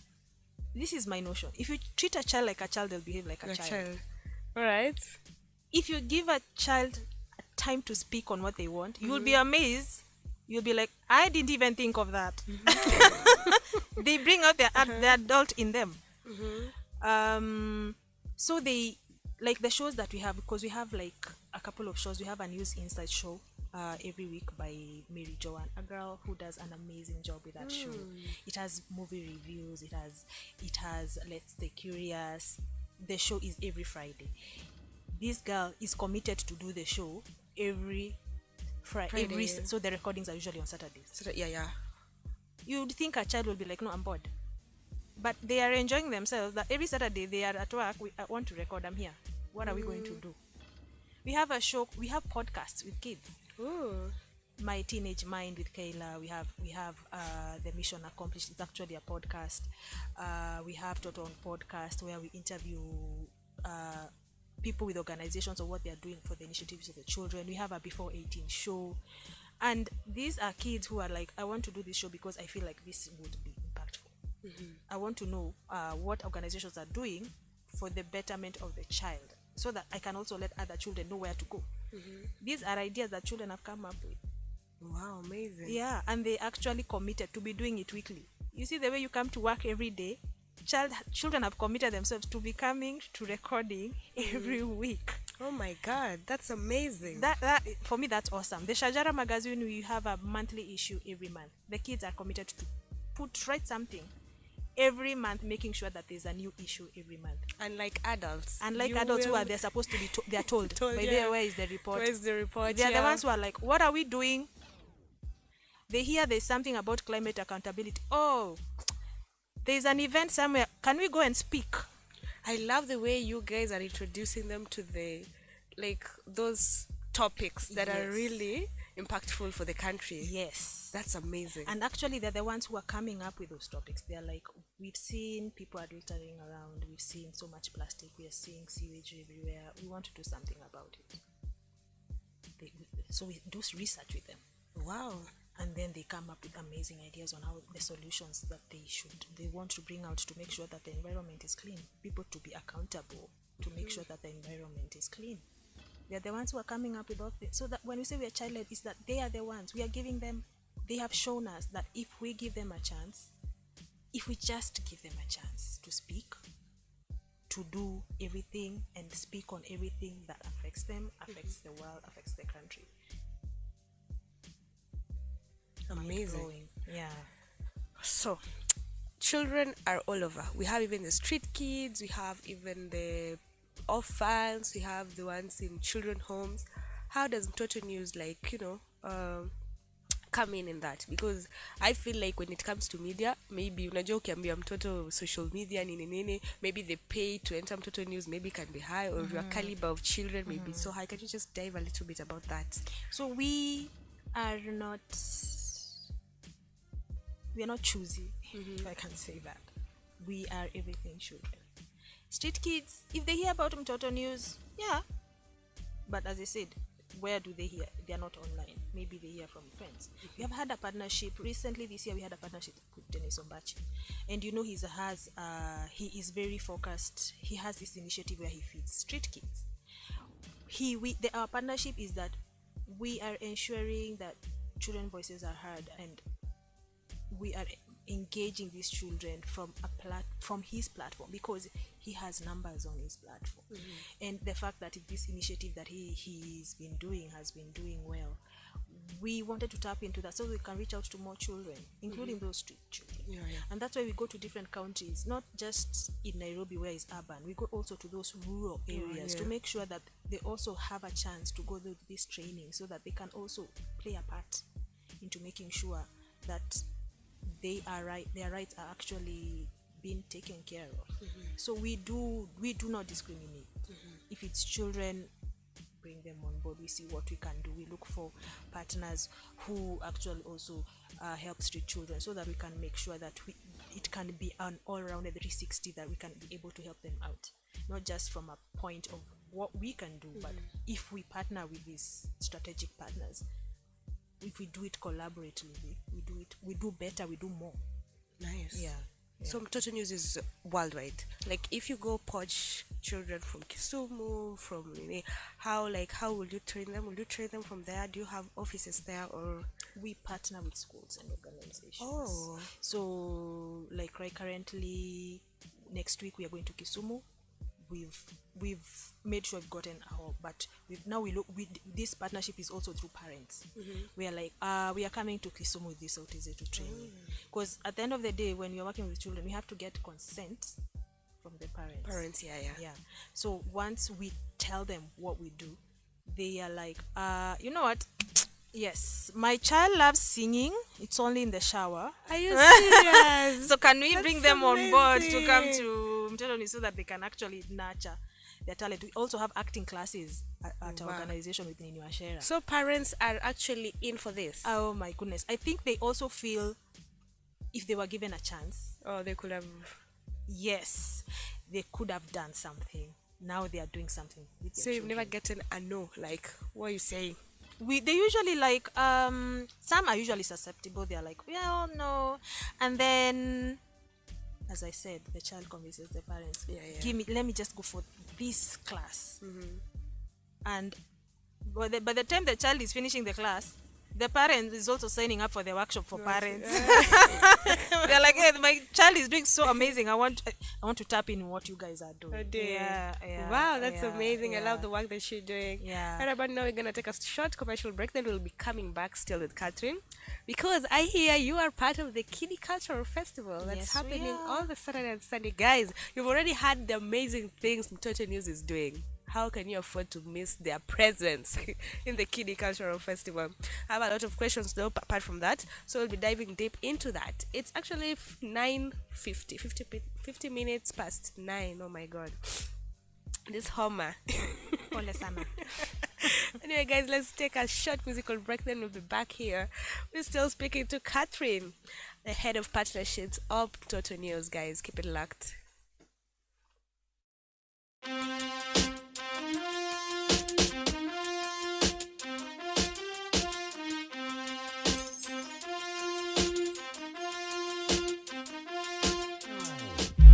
This is my notion. If you treat a child like a child, they'll behave like a child. All right. If you give a child time to speak on what they want, you'll be amazed. You'll be like, I didn't even think of that. They bring out the adult in them. So they, like the shows that we have, because we have like a couple of shows. We have a news insight show every week by Mary Joanne, a girl who does an amazing job with that show. It has movie reviews. It has Let's Stay Curious. The show is every Friday. This girl is committed to do the show every Friday. So the recordings are usually on Saturdays. You would think a child will be like, no, I'm bored. But they are enjoying themselves. That every Saturday they are at work. I want to record. I'm here. What are we going to do? We have a show. We have podcasts with kids. My Teenage Mind with Kayla. We have The Mission Accomplished. It's actually a podcast. We have Toto on podcast, where we interview people with organizations or what they are doing for the initiatives of the children. We have a Before 18 show, and these are kids who are like, I want to do this show because I feel like this would be impactful. I want to know what organizations are doing for the betterment of the child, so that I can also let other children know where to go. These are ideas that children have come up with. Wow, amazing. Yeah, and they actually committed to be doing it weekly. You see the way you come to work every day, children have committed themselves to be coming to recording every week. Oh my God, that's amazing. That for me, that's awesome. The Shajara magazine, we have a monthly issue every month. The kids are committed to write something every month, making sure that there's a new issue every month. Unlike adults who are, they're supposed to be they're told, by the way, where is the report? Where's the report? They're the ones who are like, what are we doing? They hear there's something about climate accountability. Oh, there's an event somewhere. Can we go and speak? I love the way you guys are introducing them to those topics that are really impactful for the country. Yes. That's amazing. And actually, they're the ones who are coming up with those topics. They're like, we've seen people adulterating around. We've seen so much plastic. We are seeing sewage everywhere. We want to do something about it. So we do research with them. Wow. And then they come up with amazing ideas on how the solutions that they want to bring out to make sure that the environment is clean. People to be accountable to make sure that the environment is clean. They are the ones who are coming up with all this. So that when we say we are child-led, is that they are the ones. We are giving them, they have shown us that if we give them a chance, if we just give them a chance to speak, to do everything and speak on everything that affects them, affects the world, affects the country. Amazing. Yeah. So, children are all over. We have even the street kids, we have even the orphans, we have the ones in children homes. How does Mtoto News come in that? Because I feel like when it comes to media, maybe unajua ukiambia mtoto social media nini, maybe the pay to enter Mtoto News maybe can be high, or your caliber of children may be so high. Can you just dive a little bit about that? So we are not We are not choosy, if I can say that. We are everything children. Street kids, if they hear about Mtoto News, yeah. But as I said, where do they hear? They are not online. Maybe they hear from friends. We have had a partnership recently. This year we had a partnership with Dennis Ombachi, and you know he is very focused. He has this initiative where he feeds street kids. Our partnership is that we are ensuring that children voices are heard, and we are engaging these children from his platform, because he has numbers on his platform. And the fact that this initiative that he's been doing has been doing well, we wanted to tap into that so we can reach out to more children, including those street children. And that's why we go to different counties, not just in Nairobi where it's urban. We go also to those rural areas to make sure that they also have a chance to go through this training, so that they can also play a part into making sure that their rights are actually being taken care of. So we do not discriminate. If it's children, bring them on board. We see what we can do. We look for partners who actually also help street children, so that we can make sure that it can be an all-round 360, that we can be able to help them out, not just from a point of what we can do, but if we partner with these strategic partners, if we do it collaboratively, we do better, we do more. Nice. Yeah. So Mtoto News is worldwide. Like, if you go poach children from Kisumu, from how will you train them? Will you train them from there? Do you have offices there, or we partner with schools and organizations? Oh, so like currently next week we are going to Kisumu. We've made sure we've gotten our, but this partnership is also through parents. We are like, we are coming to Kisumu with this autism to train you, because at the end of the day, when you're working with children, we have to get consent from the parents. Yeah. So once we tell them what we do, they are like, you know what? Yes, my child loves singing. It's only in the shower. Are you serious? So can we bring them on board to come to Mtoto News, so that they can actually nurture their talent? We also have acting classes at our organization with Nini Washera. So parents are actually in for this? Oh my goodness. I think they also feel if they were given a chance. Oh, they could have. Yes, they could have done something. Now they are doing something with their So you've children. never gotten a no, like, what are you saying? They usually like some are usually susceptible. They're like, well, no, and then, as I said, the child convinces the parents, let me just go for this class. And by the time the child is finishing the class, the parent is also signing up for the workshop for parents. They're like, hey, my child is doing so amazing. I want to tap in what you guys are doing. Wow, that's amazing. I love the work that she's doing. Right about now, we're gonna take a short commercial break. Then we'll be coming back still with Catherine, because I hear you are part of the Kiddie Cultural Festival that's happening all the Saturday and Sunday. Guys, you've already had the amazing things Mtoto News is doing. How can you afford to miss their presence in the Kiddie Cultural Festival? I have a lot of questions though, apart from that, so we'll be diving deep into that. It's actually 50 minutes past 9. Oh my god, this Homer. Anyway guys, let's take a short musical break, then we'll be back here. We're still speaking to Catherine, the head of partnerships of Mtoto News. Guys, keep it locked.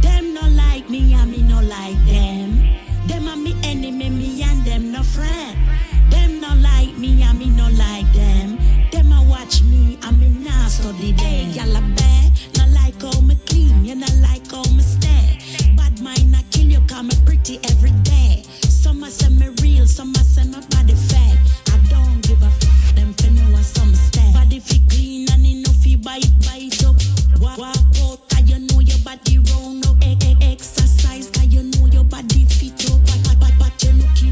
Them no like me and me no like them. Them are me enemy, me and them no friend. Them no like me and me no like them. Them a watch me and me nah study them. Y'all a bad, no like how me clean, you no like how me stay. Bad mind I kill you, cause me pretty every day. Some a say me real, some a say my body fake. I don't give a f***, them for know what some stay. Body fi clean and enough fi bite up. Walk out, cause you know your body round up. Exercise, cause you know your body fit up. But you nookie,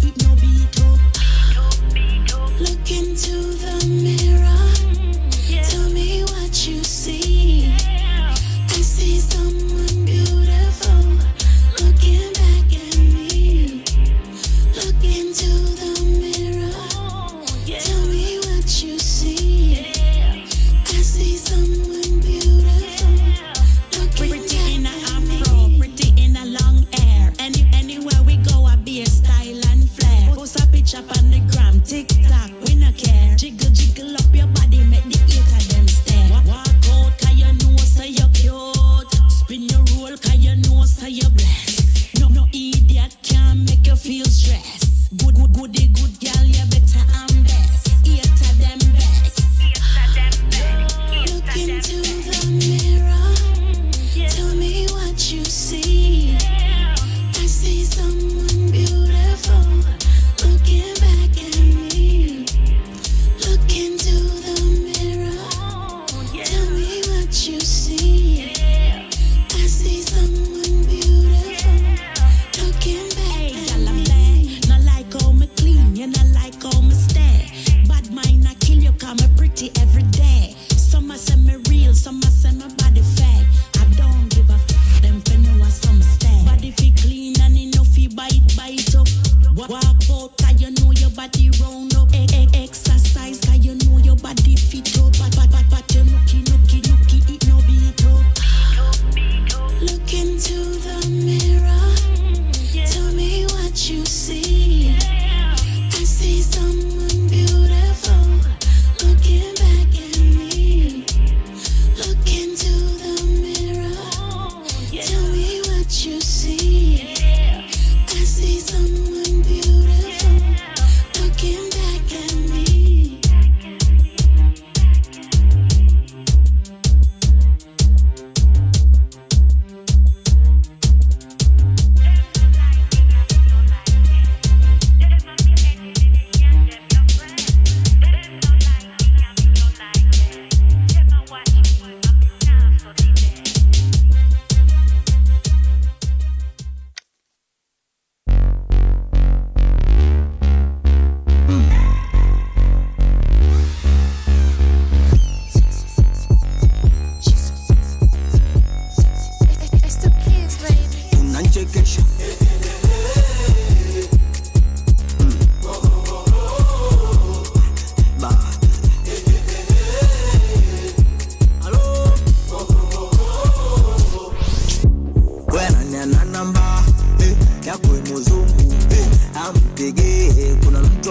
it no beat up. Look into the mirror, tell me what you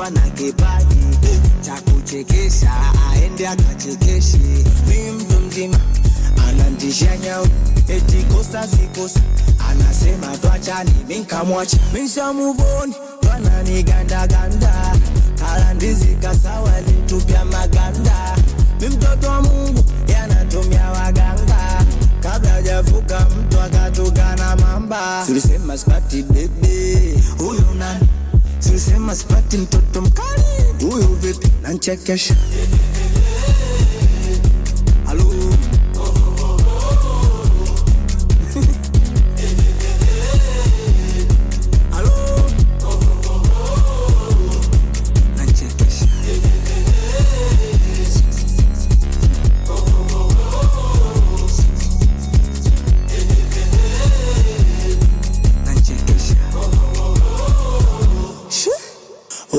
mtu ana kipaji cha kuchekesha aende akachekeshe. Mimi mtu mzima anantisha nyau eti kosa sikosa, anasema tuachane mimi nikamwacha. Mimi sha move on wanani ganda ganda, kala ndizi kasawa litupia maganda. Mimi mtoto wa Mungu yanatumia waganga, kabla hajavuka mtu akatukana mamba. Tulisema spati bebe huyo nani, tulisema spati mtoto mkali huyo vipi nanchekesha. Halo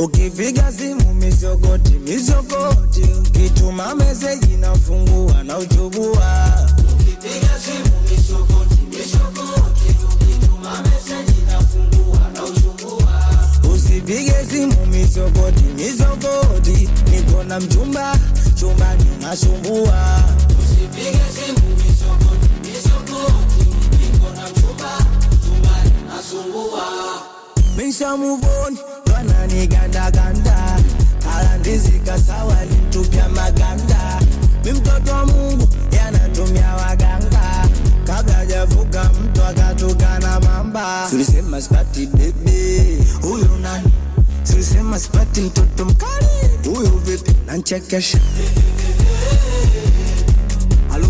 ukipiga simu misogoti, ukituma message nafungua na uchubua. Ukipiga simu misogoti, ukituma message nafungua na uchubua. Usipige simu misogoti, niko na mchumba, chumbani nasumbua. Usipige simu misogoti, niko na mchumba, chumbani nasumbua. Misha move on wanani ganda ganda, kala ndizi kasawa litupia maganda. Mimi mtoto wa Mungu yanatumia waganga, kabla hajavuka mtu akatukana mamba. Tulisema spati bebe huyo nani, tulisema spati mtoto mkali huyo vipi nanchekesha. Halo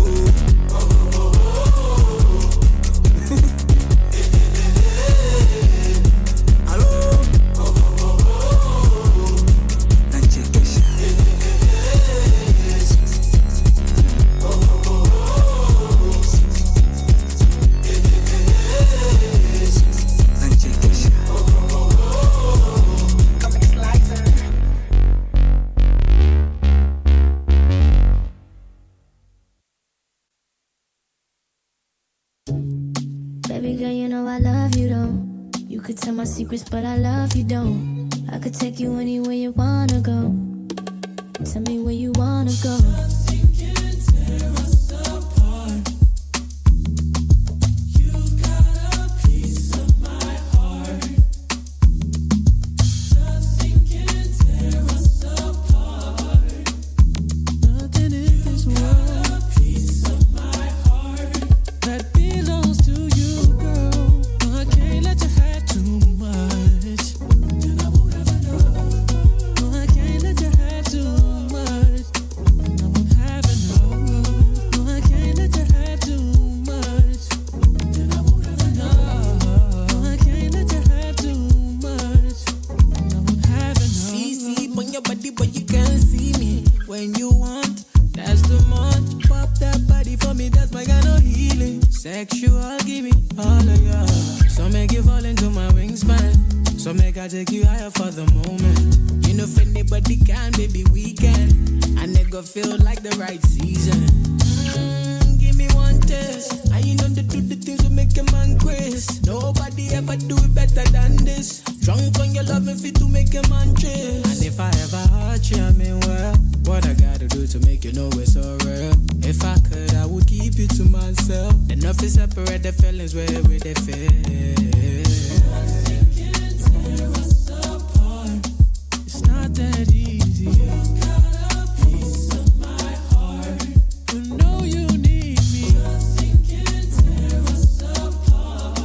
tell my secrets, but I love you, don't. I could take you anywhere you wanna go. Tell me where you wanna go. Nothing can tear us apart. You got a piece of my heart. Nothing can tear us apart. Nothing in this world. A piece of my heart that belongs to you, girl. I can't let you have too much, and I won't ever know. No, I can't let you have too much, and I won't have enough. No, I can't let you have too much, and I won't ever know. No, I can't let you have too much, and I won't have enough. See, on your body, but you can't see me. When you want, that's the month. Pop that body for me, that's my kind of healing. Sexual, give me all of ya. So make you fall into my wingspan. So make I take you higher for the moment. You know if anybody can, baby, we can. And it go feel like the right season. Give me one test. I you know to do the things that make a man crazy. Nobody ever do it better than this. Drunk on your love and fit to make a man trace. And if I ever hurt you, I mean well, what I gotta do to make you know it's so real. If I could, I would keep you to myself. Enough to separate the feelings where they feel. Nothing can tear us apart. It's not that easy. You got a piece of my heart. You know you need me. Nothing can tear us apart.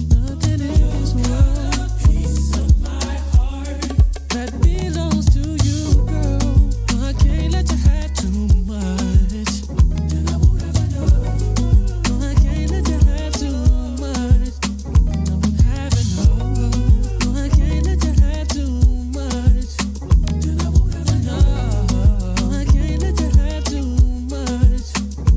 Nothing in this world. A piece of my heart that belongs to you, girl. I can't let you have too much, and I won't ever know. No, I can't let you have too much, and I won't have enough. No, I can't let you have too much, and I won't ever know. No, I can't let you have too much,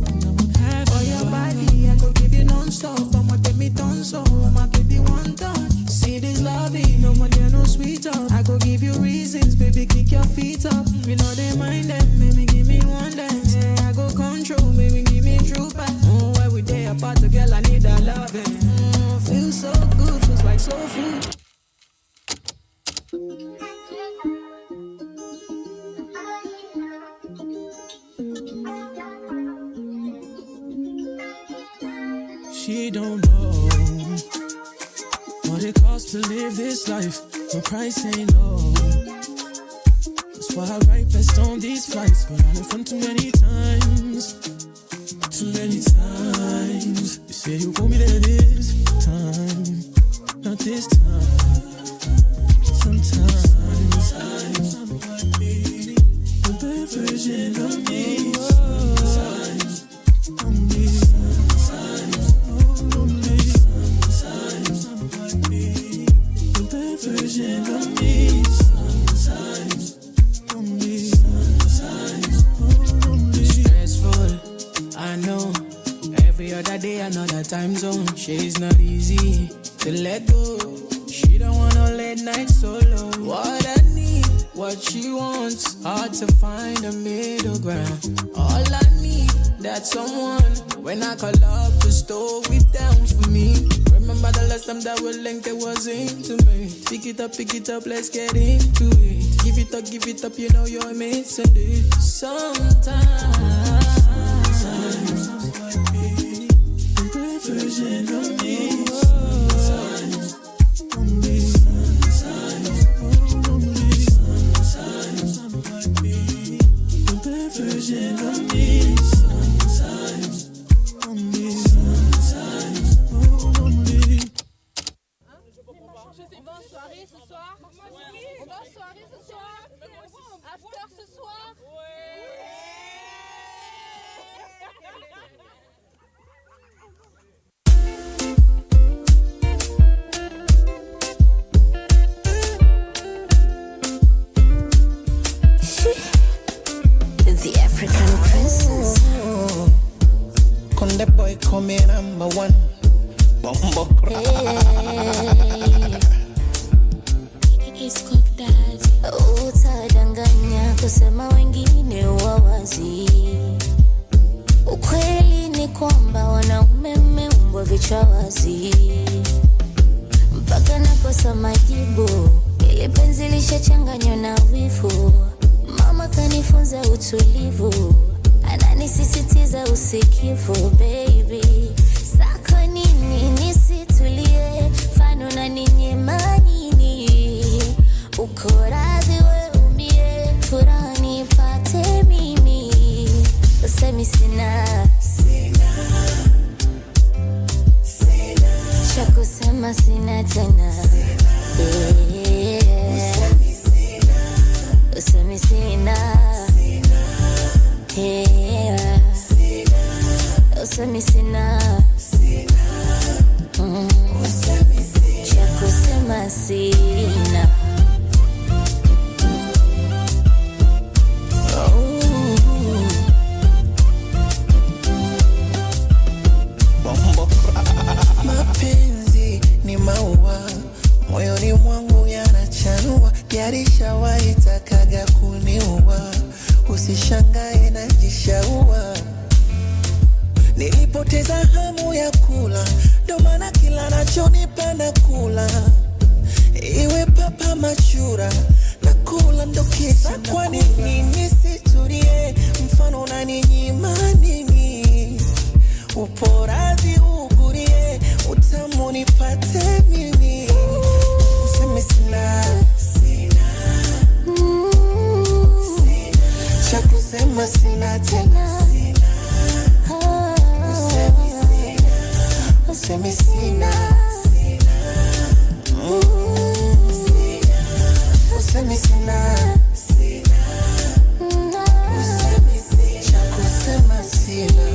and I won't have enough. For your body, I could give you non-stop. I'ma take me tonso, I'ma give you one touch. See this loving, no more there no sweet up. I could give you reasons, baby, kick your feet up. You know they mind them, baby, give me one dance. Yeah, I go control, baby, give me true back. Oh, every day apart, girl, I need that loving. Feels so good, feels like soul food. she don't know what it costs to live this life. The price ain't low. That's why I write best on these flights. But I left one too many times. Too many times. You say you want me there this time. Not this time. Sometimes the bad version of me. Sometimes only. Sometimes only. Sometimes the bad version of me. Sometimes only. Sometimes only. Stressful, I know. Every other day another time zone. She's not easy to let go. She don't want no late night solo. What I need, what she wants, hard to find a middle ground. All I need, that's someone. When I call up the store, it down for me. Remember the last time that we linked, it was intimate. Pick it up, let's get into it. Give it up, you know you're missing it. Sometimes the version of me. Sometimes only. Sometimes only. Sometimes the bad version of me. Sometimes only. Sometimes only. On va en soirée ce soir. After ce soir. The African princess. Conde boy come number one. Bombo. Utadanganya kusema wengine wawazi. Ukweli ni kwamba wanaume mmeumbwa vichwa wazi. Mpaka nakosa majibu, ili penzi lishachanganywa na wivu. Mama kanifunza utulivu, ananisisitiza usikivu. Baby, sako nini nisitulie, fano na ninyema nini. Uko radhi we umie, furaha nipate mimi. Usemi sina cha kusema, sina tena. Usemi sina. Usemi sina. Cha kusema sina. Mapenzi ni maua, moyoni mwangu yanachanua. Yarishawahi takaga kuniua, usishangae najishaua. Nilipoteza hamu ya kula, ndo maana kila nachonipa na kula. Iwe papa machura, na kula ndo kisa. Kwa nini nisitulie, mfano unaninyima nini? Uporazi ugurie, utamu nipate mimi. Useme sina. Cha kusema sina tena. Useme sina. Useme sina. Cha kusema sina.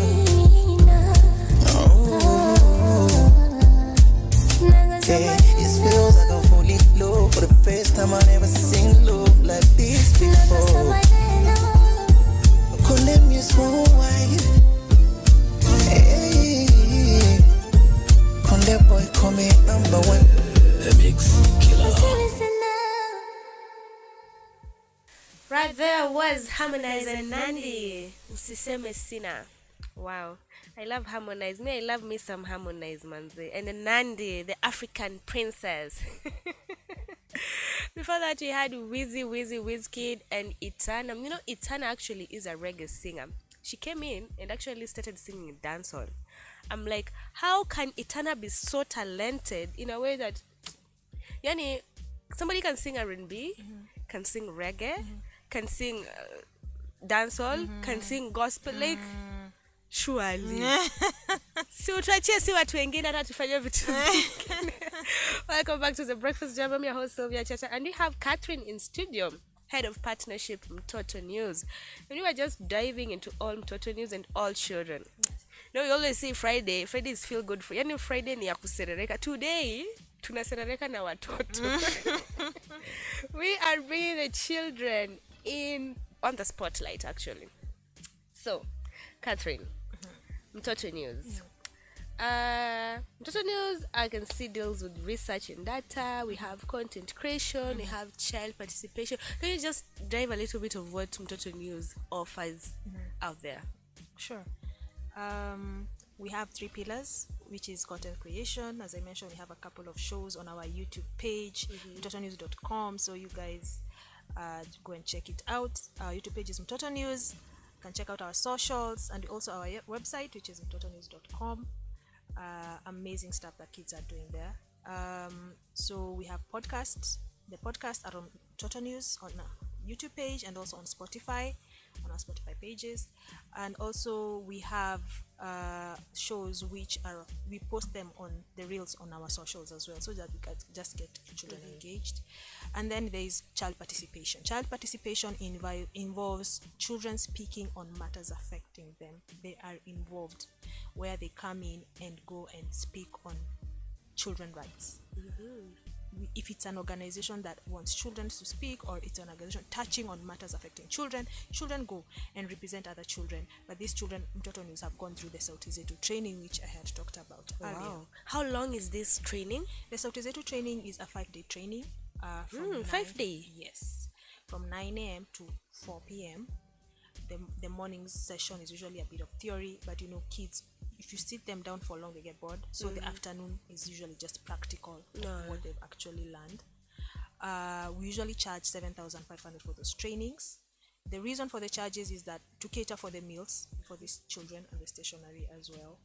Yeah, it feels like I'm fully low. For the first time I never seen love like this before. Call them you small white. Hey, Conde boy come number one. The mix killer. Right there was Harmonize and Nandi. Usiseme sina. Wow. I love Harmonize. I love me some Harmonize, manze. And then Nandi, the African princess. Before that, we had Wizkid and Itana. You know, Itana actually is a reggae singer. she came in and actually started singing dancehall. I'm like, how can Etana be so talented in a way that, yani, somebody can sing R&B, can sing reggae, can sing dancehall, can sing gospel, like, surely. Si utuachie si watu wengine hata tufanye vitu vingine. Welcome back to the Breakfast Jam. I'm your host Sylvy Achacha, and we have Catherine in studio, head of partnership Mtoto News. And we were just diving into all Mtoto News and all children. You know, we always say Friday is feel good for. Yani Friday ni ya kuserereka. Today tunaserereka na watoto. We are bringing the children in on the spotlight actually. So, Catherine, Mtoto News. Mtoto News, I can see, deals with research and data. We have content creation. We have child participation. Can you just dive a little bit of what Mtoto News offers out there? Sure. We have 3 pillars, which is content creation. As I mentioned, we have a couple of shows on our YouTube page, mtotonews.com. So you guys go and check it out. Our YouTube page is Mtoto News. You can check out our socials and also our website, which is mtotonews.com. Amazing stuff that kids are doing there. So we have podcasts. The podcasts are on Mtoto News on our YouTube page and also on Spotify, on our Spotify pages. And also we have shows which are, we post them on the reels on our socials as well, so that we can just get children engaged. And then there is child participation. Child participation involves children speaking on matters affecting them. They are involved, where they come in and go and speak on children rights. If it's an organization that wants children to speak, or it's an organization touching on matters affecting children, children go and represent other children. But these children, Mtoto News, have gone through the Sauti Zetu training, which I had talked about earlier. Wow. How long is this training? The Sauti Zetu training is a 5-day training. 5 days? Yes. From 9 a.m. to 4 p.m. The morning session is usually a bit of theory, but you know, kids, if you sit them down for long, they get bored. So the afternoon is usually just practical of what they've actually learned. We usually charge 7,500 for those trainings. The reason for the charges is that to cater for the meals for these children and the stationery as well,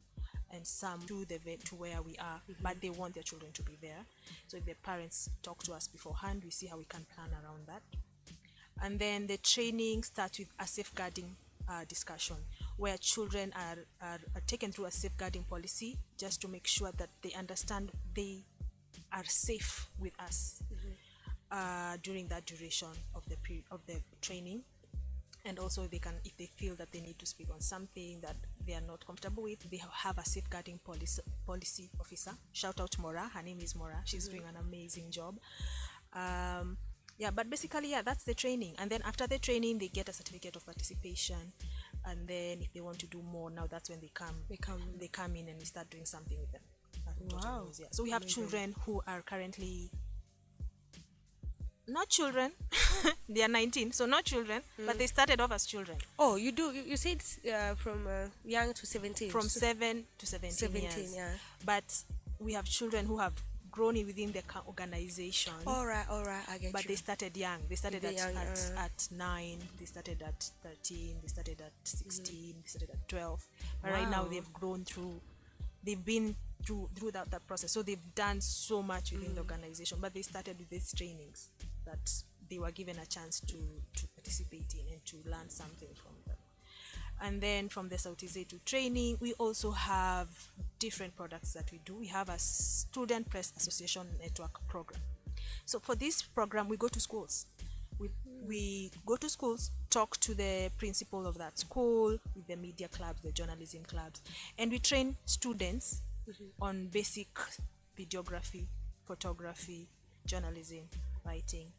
and some to where we are, but they want their children to be there. So if the parents talk to us beforehand, we see how we can plan around that. And then the training starts with a safeguarding discussion, where children are taken through a safeguarding policy, just to make sure that they understand they are safe with us during that duration of the training. And also if they feel that they need to speak on something that they are not comfortable with, they have a safeguarding policy officer. Shout out Mora, her name is Mora. She's doing an amazing job. But basically, that's the training. And then after the training, they get a certificate of participation. And then if they want to do more, now that's when they come in and we start doing something with them. Wow. So we have children who are currently not children. They are 19, so not children, but they started off as children. Oh, you do? You said from young to 17. From 7 to 17 years. Yeah. But we have children who have grown within the organization. All right, I get but you. they started young. They started at 9. They started at 13. They started at 16. They started at 12. But right now they've grown through. They've been through that process. So they've done so much within the organization. But they started with these trainings that they were given a chance to participate in and to learn something from them. And then from the Sauti Zetu training, we also have different products that we do. We have a Student Press Association Network program. So for this program, we go to schools. We go to schools, talk to the principal of that school, with the media clubs, the journalism clubs, and we train students on basic videography, photography, journalism, writing.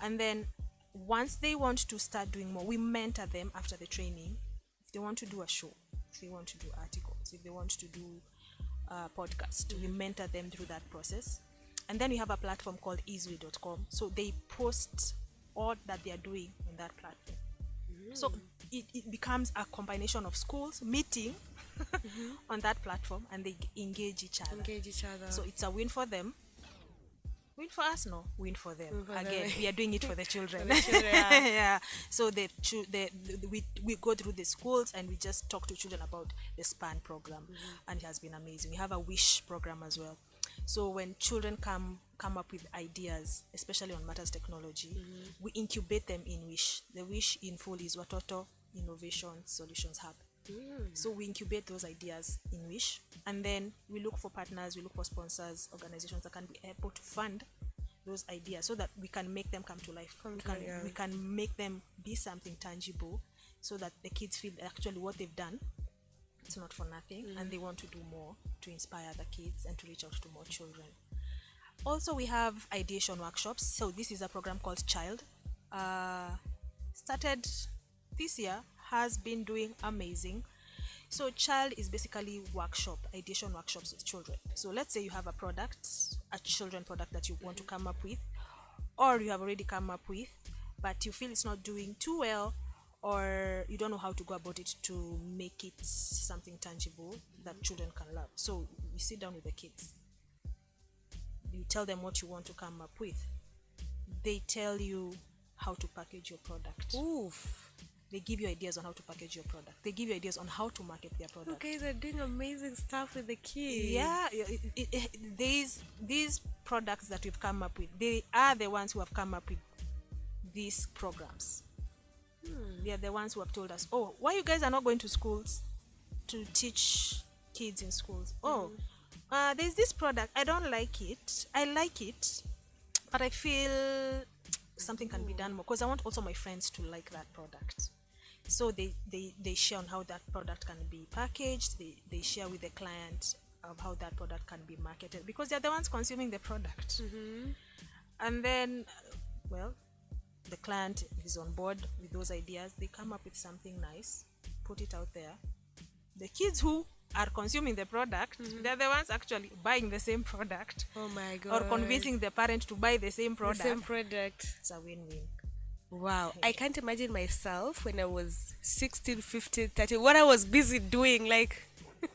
And then once they want to start doing more, we mentor them after the training. If they want to do a show, if they want to do articles, if they want to do a podcast, we mentor them through that process. And then we have a platform called easily.com. So they post all that they are doing in that platform. So it becomes a combination of schools meeting on that platform, and they engage each other. So it's a win for them. Win for us, no, win for them. Win for Again, them. we are doing it for the children. For the children, yeah. Yeah. So we go through the schools and we just talk to children about the SPAN program, and it has been amazing. We have a wish program as well. So when children come up with ideas, especially on matters technology, we incubate them in wish. The wish in full is Watoto Innovation Solutions Hub. So we incubate those ideas in wish, and then we look for partners, we look for sponsors, organizations that can be able to fund those ideas so that we can make them come to life. We can make them be something tangible, so that the kids feel actually what they've done, it's not for nothing, and they want to do more to inspire the kids and to reach out to more children. Also, we have ideation workshops. So this is a program called Child. Started this year, has been doing amazing. So Child is basically ideation workshops with children. So let's say you have a children product that you want to come up with, or you have already come up with, but you feel it's not doing too well, or you don't know how to go about it to make it something tangible that children can love. So you sit down with the kids, you tell them what you want to come up with, they tell you how to package your product. Oof. They give you ideas on how to package your product. They give you ideas on how to market their product. You guys are doing amazing stuff with the kids. Yeah, these products that we've come up with, they are the ones who have come up with these programs. They are the ones who have told us, oh, why you guys are not going to schools to teach kids in schools? There's this product, I don't like it. I like it, but I feel something can be done more, because I want also my friends to like that product. So they share on how that product can be packaged. They share with the client of how that product can be marketed, because they're the ones consuming the product. And then, well, the client is on board with those ideas. They come up with something nice, put it out there. The kids who are consuming the product, they're the ones actually buying the same product. Oh my God. Or convincing the parent to buy the same product. The same product. It's a win-win. Wow. I can't imagine myself when I was 16, 15, 13, what I was busy doing, like...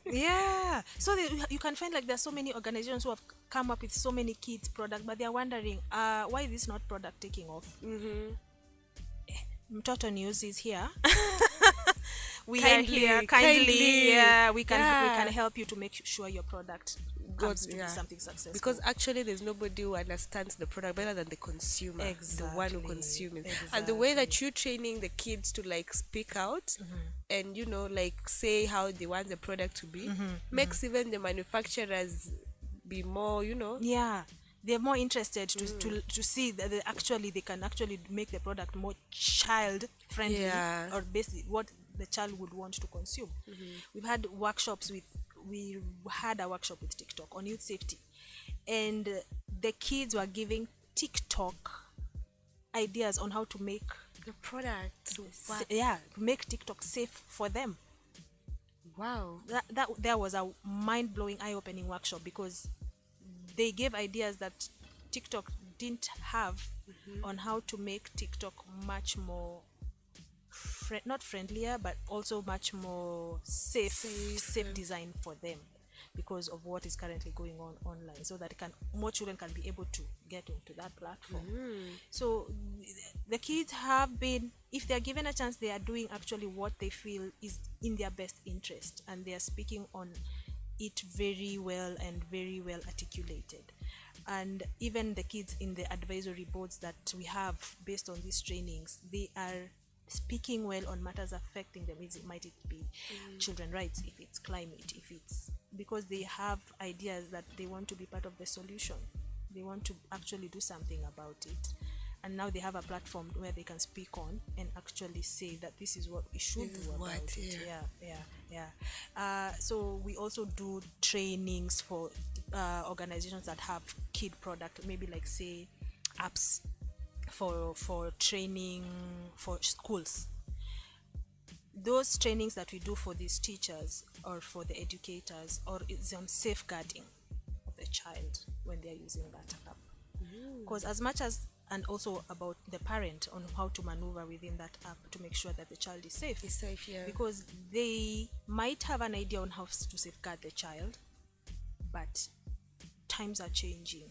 Yeah. So you can find like there are so many organizations who have come up with so many kids products, but they're wondering, why is this not product taking off? Mtoto News is here. We are here kindly. Yeah, we can help you to make sure your product comes to be something successful. Because actually there's nobody who understands the product better than the consumer, the one who consumes it. And the way that you're training the kids to like speak out and like say how they want the product to be makes even the manufacturers be more, Yeah, they're more interested to see that they can actually make the product more child friendly, or basically what the child would want to consume. We had a workshop with TikTok on youth safety, and the kids were giving TikTok ideas on how to make the product. Make TikTok safe for them. Wow. That was a mind-blowing, eye-opening workshop, because they gave ideas that TikTok didn't have on how to make TikTok much more not friendlier, but also much more safe design for them, because of what is currently going on online, so that more children can be able to get into that platform. So the kids have been, if they are given a chance, they are doing actually what they feel is in their best interest, and they are speaking on it very well and very well articulated. And even the kids in the advisory boards that we have based on these trainings, they are speaking well on matters affecting them. Might it be children rights, if it's climate, if it's because they have ideas that they want to be part of the solution, they want to actually do something about it, and now they have a platform where they can speak on and actually say that this is what we should do about it. So we also do trainings for organizations that have kid product, maybe like say apps for training for schools. Those trainings that we do for these teachers or for the educators, or it's on safeguarding of the child when they are using that app, because as much as, and also about the parent on how to maneuver within that app to make sure that the child is safe. Because they might have an idea on how to safeguard the child, but times are changing.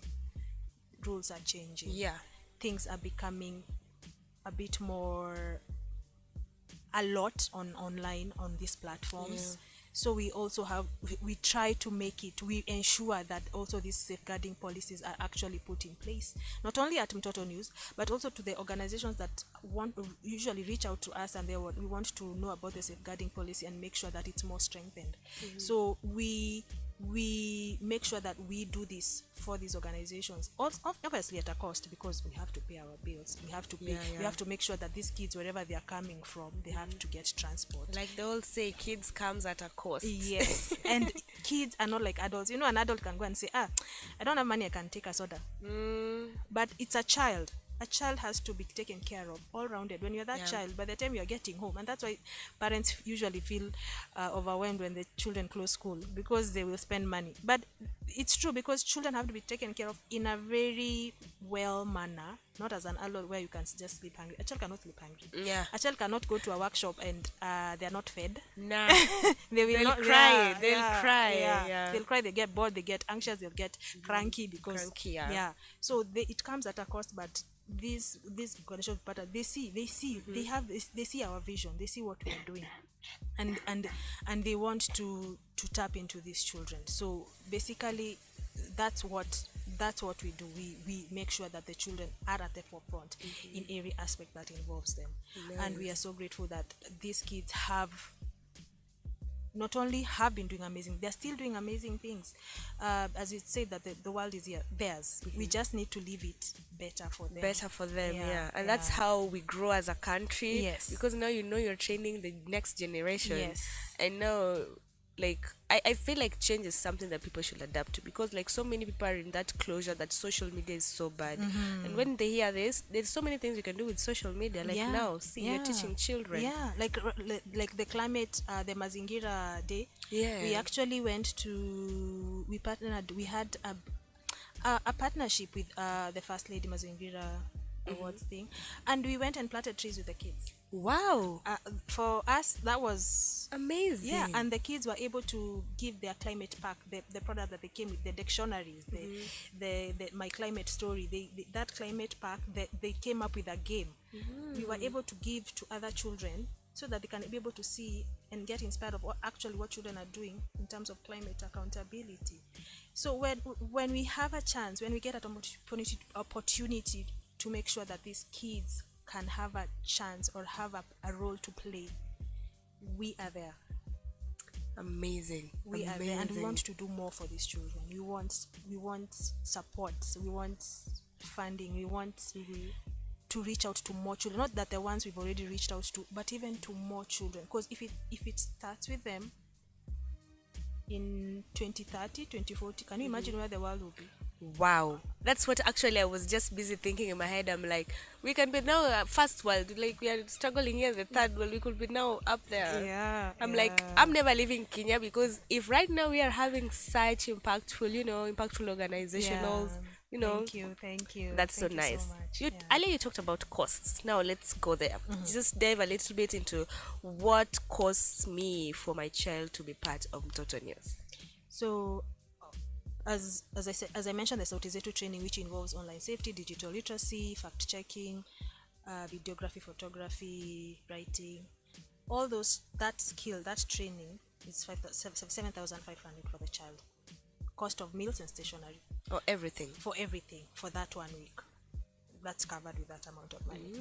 rules are changing. Yeah. Things are becoming a bit more a lot online on these platforms. So we also we try to make it, we ensure that also these safeguarding policies are actually put in place, not only at Mtoto News, but also to the organizations that usually reach out to us, and we want to know about the safeguarding policy and make sure that it's more strengthened. So we make sure that we do this for these organizations, also obviously at a cost, because we have to pay our bills, we have to pay, we have to make sure that these kids, wherever they are coming from, they have to get transport. Like they all say, kids comes at a cost. Yes. And kids are not like adults. You know, an adult can go and say, I don't have money, I can take a soda. But it's a child. A child has to be taken care of, all rounded. When you're that child, by the time you're getting home, and that's why parents usually feel overwhelmed when the children close school, because they will spend money. But it's true, because children have to be taken care of in a very well manner, not as an adult where you can just sleep hungry. A child cannot sleep hungry. Yeah. A child cannot go to a workshop and they're not fed. Nah. They'll not cry. They'll cry. Yeah. They'll cry. They get bored. They get anxious. They'll get cranky because So it comes at a cost, but these organizations, they see our vision, they see what we are doing, and they want to tap into these children. So basically that's what we do. We make sure that the children are at the forefront in every aspect that involves them. And we are so grateful that these kids have not only have been doing amazing, they're still doing amazing things. As it said, that the world is theirs. We just need to leave it better for them. And that's how we grow as a country. Yes. Because now you're training the next generation. Yes. And now, like, I feel like change is something that people should adapt to, because like so many people are in that closure that social media is so bad. And when they hear this, there's so many things you can do with social media. Like now, you're teaching children. Yeah, like the climate, the Mazingira Day. Yeah. We actually we had a partnership with the First Lady Mazingira Awards thing, and we went and planted trees with the kids. Wow. For us, that was amazing. Yeah, and the kids were able to give their climate pack, the product that they came with, the dictionaries, the My Climate Story, that climate pack, they came up with a game. We were able to give to other children so that they can be able to see and get inspired of what children are doing in terms of climate accountability. So when we have a chance, when we get an opportunity to make sure that these kids can have a chance or have a role to play, we are there. Amazing. We are there, and we want to do more for these children. We want support, we want funding, we want to reach out to more children, not that the ones we've already reached out to, but even to more children, because if it starts with them in 2030, 2040, can you imagine where the world will be? Wow, that's what actually I was just busy thinking in my head. I'm like, we can be now first world, like we are struggling here, the third world, we could be now up there. I'm like, I'm never leaving Kenya, because if right now we are having such impactful organizational, Thank you. That's so nice. So much. Earlier you talked about costs. Now let's go there. Just dive a little bit into what costs me for my child to be part of Mtoto News. So as I mentioned, the Sauti Zetu training, which involves online safety, digital literacy, fact checking, videography, photography, writing, all those, that training is 7,500 for the child. Cost of meals and stationery. Or everything. For that 1 week. That's covered with that amount of money.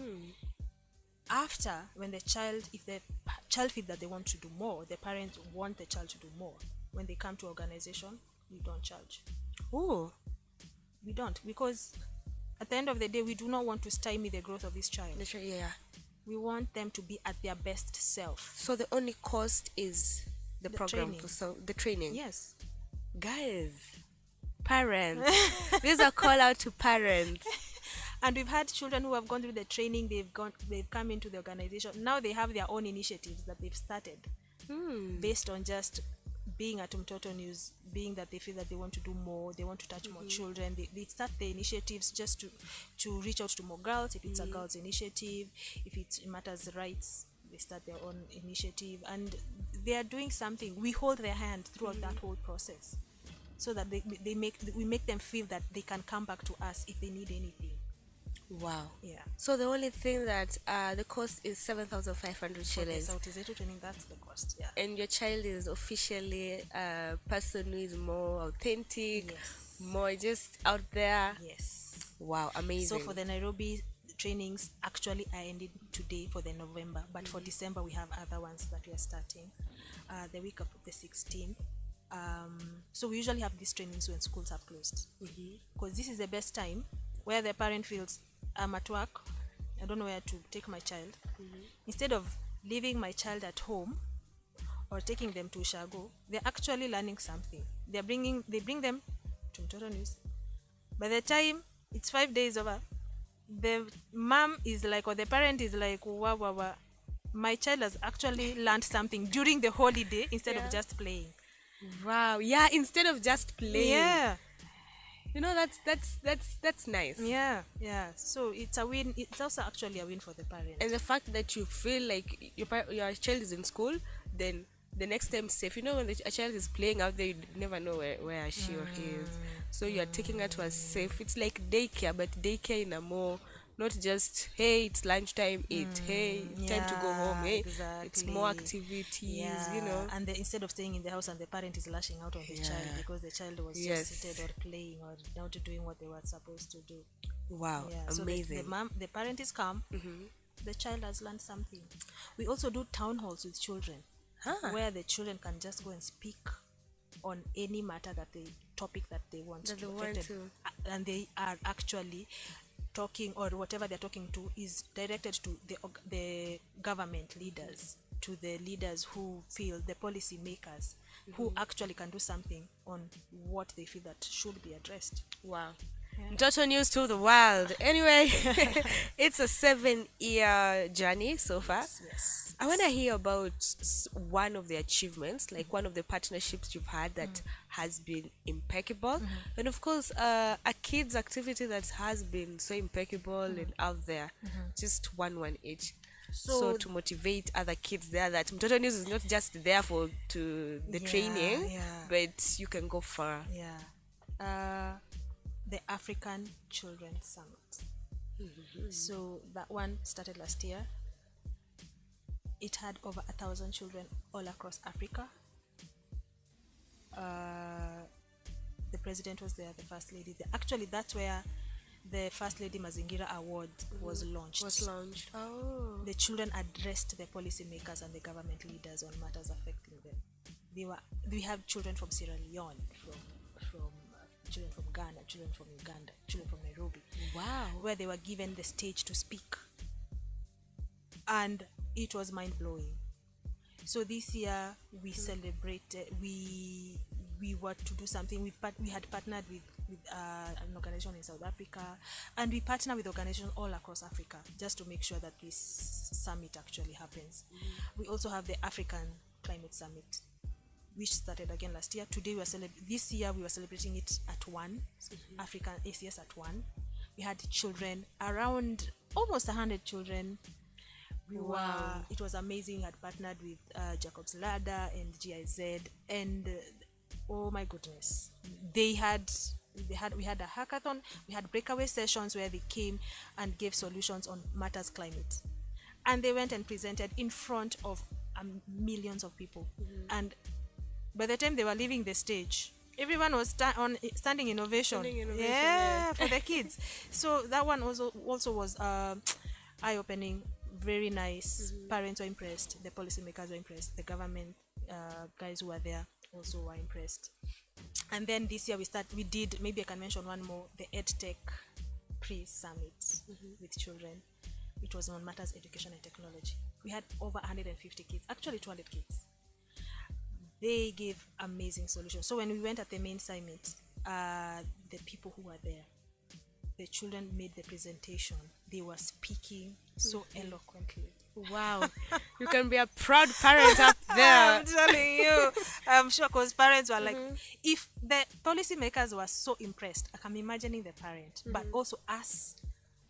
After, when if the child feels that they want to do more, the parents want the child to do more, when they come to organization, we don't charge. Oh. We don't, because at the end of the day, we do not want to stymie the growth of this child. Yeah. We want them to be at their best self. So the only cost is the program, training. So the training. Yes. Guys, parents, this is a call out to parents. And we've had children who have gone through the training, they've come into the organization. Now they have their own initiatives that they've started based on just being at Mtoto News, being that they feel that they want to do more, they want to touch more children. They start the initiatives just to reach out to more girls. If it's a girls initiative, if it matters rights, they start their own initiative, and they are doing something. We hold their hand throughout that whole process. so that we make them feel that they can come back to us if they need anything. Wow. Yeah. So the only thing that the cost is 7,500 shillings. For the Sauti training, that's the cost. Yeah. And your child is officially a person who is more authentic, more just out there. Yes. Wow, amazing. So for the Nairobi trainings, actually I ended today for the November, but for December we have other ones that we are starting the week of the 16th. So we usually have these trainings when schools have closed, because this is the best time where the parent feels, I'm at work, I don't know where to take my child. Instead of leaving my child at home or taking them to Shago, they're actually learning something. They bring them to Mtoto News. By the time it's 5 days over, the mom is like, or the parent is like, wow, my child has actually learned something during the holiday instead of just playing. Wow. Yeah, instead of just playing. Yeah. You know, that's nice. Yeah. So it's a win. It's also actually a win for the parent. And the fact that you feel like your child is in school, then the next time safe. You know, when a child is playing out there, you never know where she or he is. So you are taking her to a safe. It's like daycare, but daycare in a more, not just, hey, it's lunchtime, eat, hey, time to go home, hey, exactly. It's more activities, you know. And instead of staying in the house and the parent is lashing out on the child because the child was just seated or playing or not doing what they were supposed to do. Wow, amazing. So the parent is calm, the child has learned something. We also do town halls with children, where the children can just go and speak on any matter topic that they want to. And they are actually talking, or whatever they're talking to is directed to the government leaders, to the leaders who feel, the policy makers, who actually can do something on what they feel that should be addressed. Wow. Mtoto News to the world. Anyway, it's a 7-year journey so far. Yes. I want to hear about one of the achievements, like one of the partnerships you've had that has been impeccable. And of course, a kids activity that has been so impeccable and out there. Just one each. So to motivate other kids there, that Mtoto News is not just there for the training, but you can go far. The African Children's Summit. So that one started last year. It had over 1,000 children all across Africa. The president was there, the first lady. Actually, that's where the First Lady Mazingira Award was launched. Oh. The children addressed the policymakers and the government leaders on matters affecting them. We have children from Sierra Leone, from children from Ghana, children from Uganda, children from Nairobi. Wow. Where they were given the stage to speak. And it was mind-blowing. So this year we celebrated, we were to do something. We had partnered with an organization in South Africa, and we partner with organizations all across Africa just to make sure that this summit actually happens. We also have the African Climate Summit, which started again last year. This year we were celebrating it at 1, African ACS at 1. We had children, around almost 100 children. Wow. It was amazing. We had partnered with Jacob's Ladder and GIZ, and oh my goodness, we had a hackathon. We had breakaway sessions where they came and gave solutions on matters climate, and they went and presented in front of millions of people. And by the time they were leaving the stage, everyone was standing in ovation. For the kids. So that one also was eye-opening, very nice. Parents were impressed, the policymakers were impressed, the government guys who were there also were impressed. And then this year we did, maybe I can mention one more, the EdTech pre-summit with children. It was on matters education and technology. We had over 150 kids, actually 200 kids. They gave amazing solutions. So when we went at the main summit, the people who were there, the children made the presentation. They were speaking so eloquently. Wow. You can be a proud parent up there. I'm telling you. I'm sure, because parents were like, if the policymakers were so impressed, I'm imagining the parent, but also us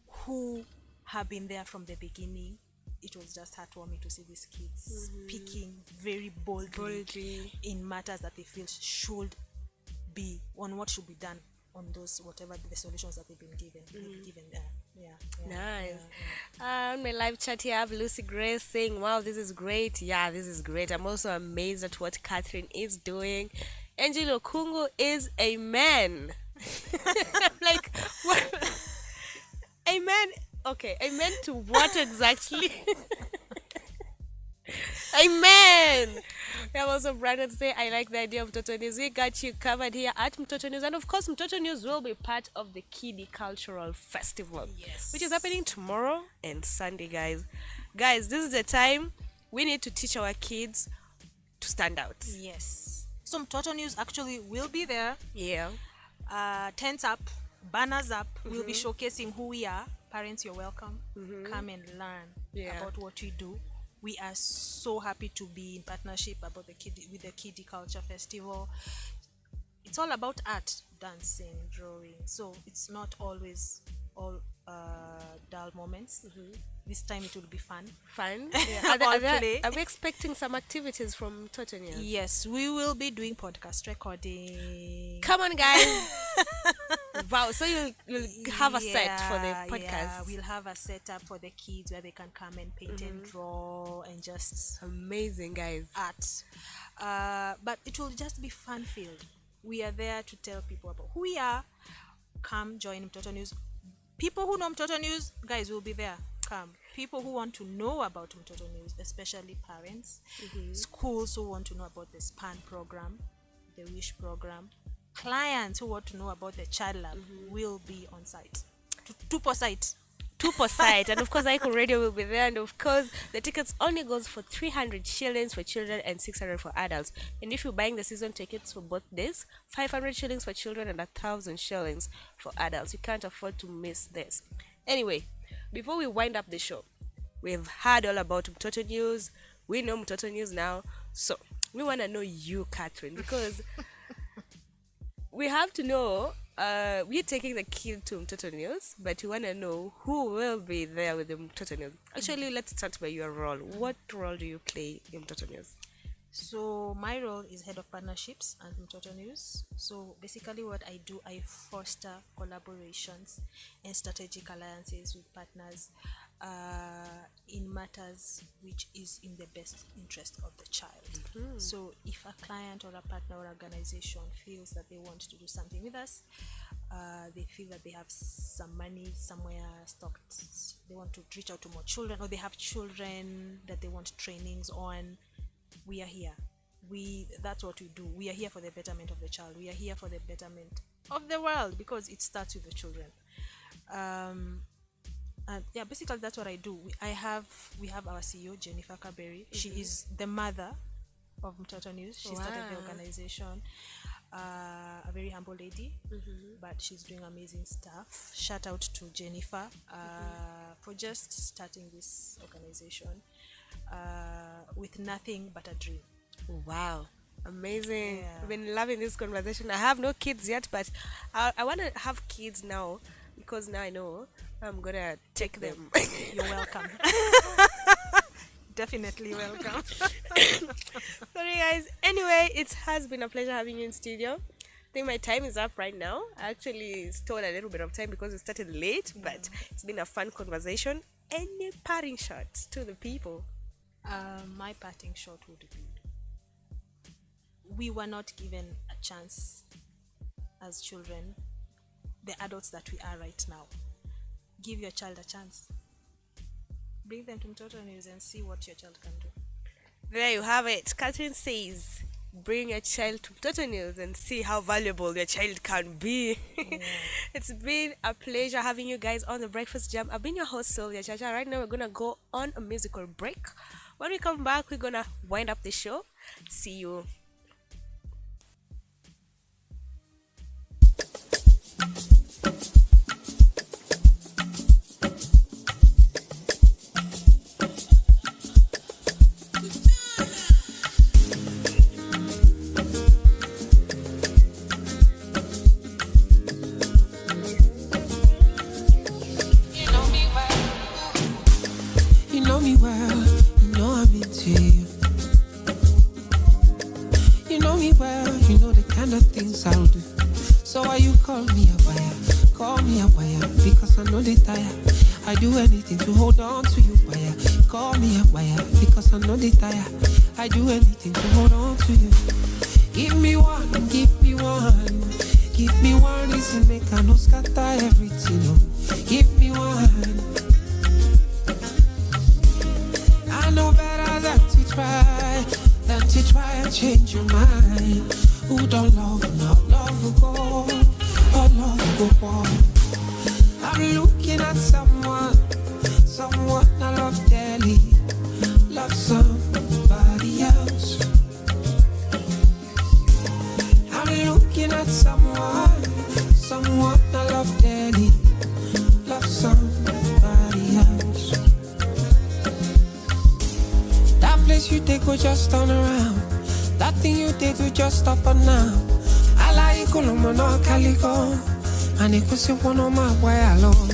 who have been there from the beginning. It was just heartwarming to see these kids speaking very boldly in matters that they feel should be on what should be done on those whatever the solutions that they've been given. Nice. On my live chat here, I have Lucy Grace saying, "Wow, this is great." Yeah, this is great. I'm also amazed at what Catherine is doing. Angelo Kungu is a man. Like, what? Amen. Okay, amen to what exactly? Amen. We have also Brandon say, "I like the idea of Mtoto News." We got you covered here at Mtoto News. And of course, Mtoto News will be part of the Kiddie Cultural Festival. Yes. Which is happening tomorrow and Sunday, guys. Guys, this is the time we need to teach our kids to stand out. Yes. So Mtoto News actually will be there. Yeah. Tents up, banners up. We'll be showcasing who we are. Parents, you're welcome. Come and learn about what we do. We are so happy to be in partnership with the Kiddie Culture Festival. It's all about art, dancing, drawing. So it's not always all dull moments. This time it will be fun. Yeah. Are we expecting some activities from Mtoto News? Yes, we will be doing podcast recording. Come on, guys. Wow, so you'll have a set for the podcast. Yeah, we'll have a setup for the kids where they can come and paint and draw and just amazing, guys. Art. But it will just be fun-filled. We are there to tell people about who we are. Come join Mtoto News. People who know Mtoto News, guys, will be there. Come. People who want to know about Mtoto News, especially parents, schools who want to know about the SPAN program, the WISH program, clients who want to know about the Child Lab will be on site. Tupo site. And of course, Icon Radio will be there. And of course, the tickets only goes for 300 shillings for children and 600 for adults. And if you're buying the season tickets for both days, 500 shillings for children and 1,000 shillings for adults. You can't afford to miss this. Anyway, before we wind up the show, we've heard all about Mtoto News. We know Mtoto News now. So we want to know you, Catherine, because we have to know, we're taking the kid to Mtoto News, but we want to know who will be there with the Mtoto News. Actually, let's start by your role. What role do you play in Mtoto News? So my role is head of partnerships at Mtoto News. So basically what I do, I foster collaborations and strategic alliances with partners in matters which is in the best interest of the child. So if a client or a partner or organization feels that they want to do something with us, they feel that they have some money somewhere stocked, they want to reach out to more children, or they have children that they want trainings on, we are here. That's what we do. We are here for the betterment of the child. We are here for the betterment of the world, because it starts with the children. And yeah, basically that's what I do. We have our CEO, Jennifer Kaberi. She is the mother of Mtoto News. She started the organization. A very humble lady, but she's doing amazing stuff. Shout out to Jennifer for just starting this organization with nothing but a dream. Wow, amazing. I've been loving this conversation. I have no kids yet, but I want to have kids now, because now I know I'm gonna take them. You're welcome. Definitely welcome. Sorry guys, anyway, it has been a pleasure having you in studio. I think my time is up right now. I actually stole a little bit of time because we started late, but it's been a fun conversation. Any parting shots to the people? My parting shot would be, we were not given a chance as children, the adults that we are right now. Give your child a chance. Bring them to Mtoto News and see what your child can do. There you have it. Catherine says, bring your child to Mtoto News and see how valuable your child can be. It's been a pleasure having you guys on the Breakfast Jam. I've been your host, Sylvy Achacha. Right now, we're going to go on a musical break. When we come back, we're going to wind up the show. See you. You know me well, you know the kind of things I'll do. why you call me a buyer. Call me a buyer because I know they tire. I do anything to hold on to you, buyer. Call me a buyer because I know they tire. I do anything to hold on to you. Give me one, give me one. Give me one reason, make I no scatter everything. Oh. Give me one. I know better than to try and change your mind. Who don't love, not love will go, or love will go on. I'm looking at someone I love dearly, love somebody else. I'm looking at someone I love dearly, love somebody else. That place you take will just turn around. That thing you did will just stop and now. I like Kolomono Calico, and it was one of my way alone.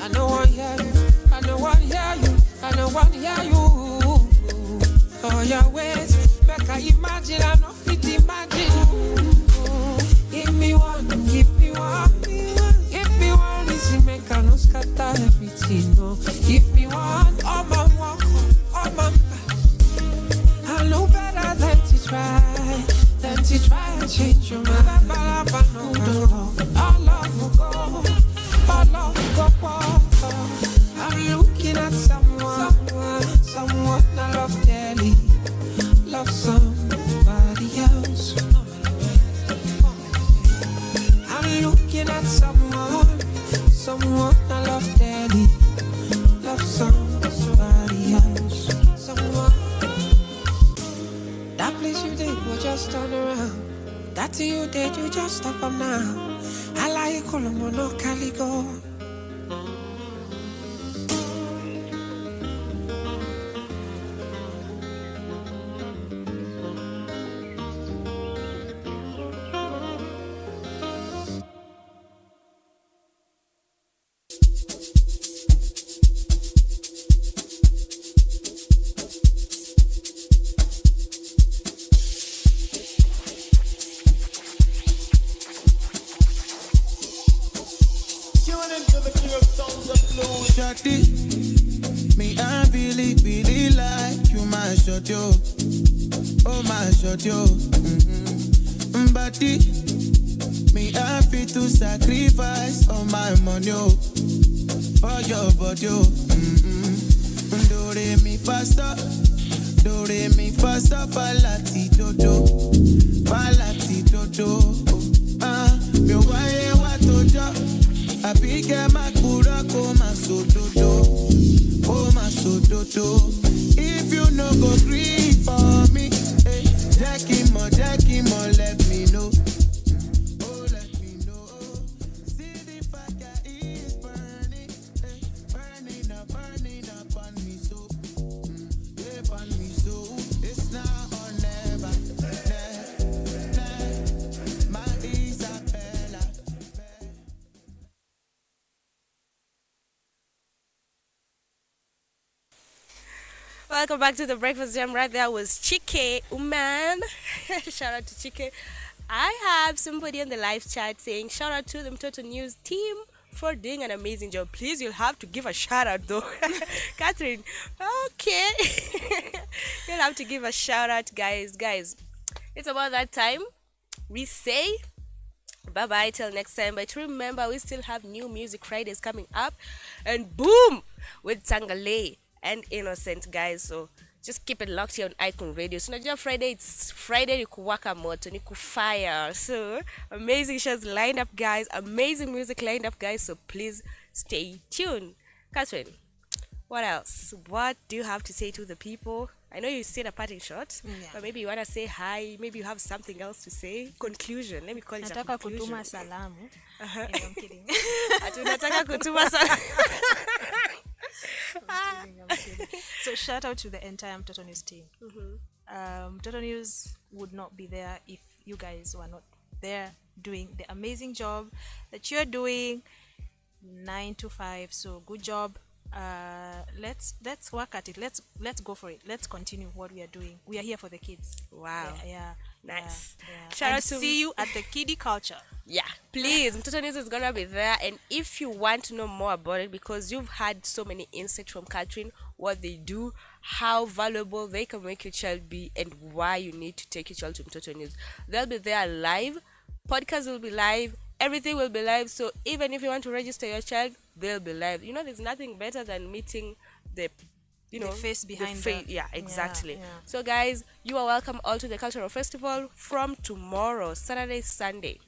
I know I hear you, I know I hear you, I know I hear you. Oh yeah, wait, make I imagine, I know fit imagine. Give me one, give me one, give me one reason, make I no scatter everything. No, give me one, all my walk, all my. I know better than to try and change your mind. Who don't love, all love will go, all love will go. I'm looking at someone I love dearly, love somebody else. I'm looking at someone I love dearly, love somebody else. Someone. That place you did will just turn around. That thing you did, you just stop them now. I like Kolomono Calico. Me, I really like you, my shot, yo. Oh, my shot, yo. Body, me, I feel to sacrifice all my money, yo. For your body, yo. Do re mi faster, falati dodo. Mi waye wa tojo. Abike makura koma sododo. If you no go gree for me, hey, Jackie mo, let me know. Oh, let me know. See the fire is burning, hey, burning up on me so, yeah, on me so. It's now or never, my Isabella. Welcome back to the Breakfast Jam. Right there was Chike Uman. Shout out to Chike. I have somebody on the live chat saying shout out to the Mtoto News team for doing an amazing job. Please, you'll have to give a shout out though. Catherine, okay. You'll have to give a shout out, guys. It's about that time. We say bye-bye till next time. But remember, we still have new Music Fridays coming up. And boom! With Tangale and Innocent, guys. So just keep it locked here on Icon Radio. So not just Friday, it's Friday ni kuwaka moto, ni kufire. So amazing shows lined up, guys. Amazing music lined up, guys. So please stay tuned. Catherine, what else? What do you have to say to the people? I know you said a parting shot, but maybe you want to say hi. Maybe you have something else to say. Conclusion. Let me call it a conclusion. Kutuma salamu. I'm kidding. Nataka kutuma salamu. I'm kidding. So shout out to the entire Mtoto News team. Mtoto News would not be there if you guys were not there doing the amazing job that you're doing 9 to 5. So good job. Let's work at it. Let's go for it. Let's continue what we are doing. We are here for the kids. Wow. Yeah. Nice. Shout out to see you at the Kiddie culture. Yeah, please, Mtoto News is gonna be there, and if you want to know more about it, because you've had so many insights from Catherine, what they do, how valuable they can make your child be, and why you need to take your child to Mtoto News, they'll be there live. Podcast will be live. Everything will be live. So even if you want to register your child, they'll be live. You know, there's nothing better than meeting the face behind yeah, exactly. Yeah. So guys, you are welcome all to the cultural festival from tomorrow, Saturday, Sunday.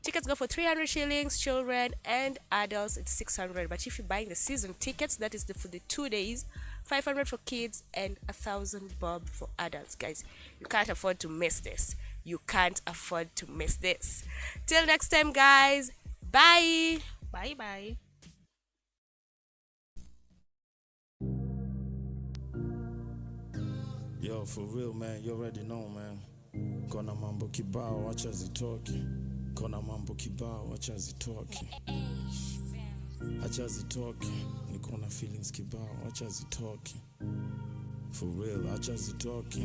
Tickets go for 300 shillings, children and adults it's 600. But if you're buying the season tickets, that is for the 2 days, 500 for kids and 1,000 bob for adults. Guys, you can't afford to miss this. You can't afford to miss this. Till next time, guys. Bye. Bye. Yo, for real, man, you already know, man. Kona mambo kibao, wacha zitoke. Kona mambo kibao, wacha zitoke. Acha zitoke. Niko na feelings kibao, wacha zitoke. For real, acha zitoke.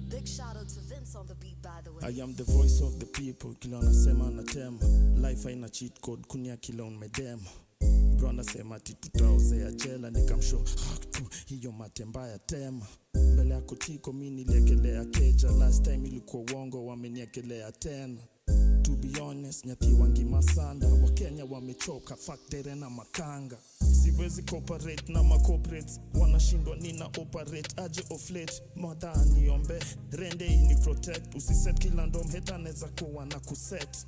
Big shout out to Vince on the beat, by the way. I am the voice of the people, kila nasema na tema. Life haina cheat code, kunia kila unmedema. Bro anasema ati tutaozea jela, nikamshow tu hiyo matembaya tema. Mbele yako tiko mimi niliekelea keja, last time ilikuwa uongo wameniekelea tena. To be honest, nyati wangi masanda, Wakenya wamechoka, fuck dere na makanga. Siwezi cooperate na corporates, wanashindwa nina operate aje of late. Mother niombe, rende ini protect, usiset kila ndom heta neza kuwa na kuset.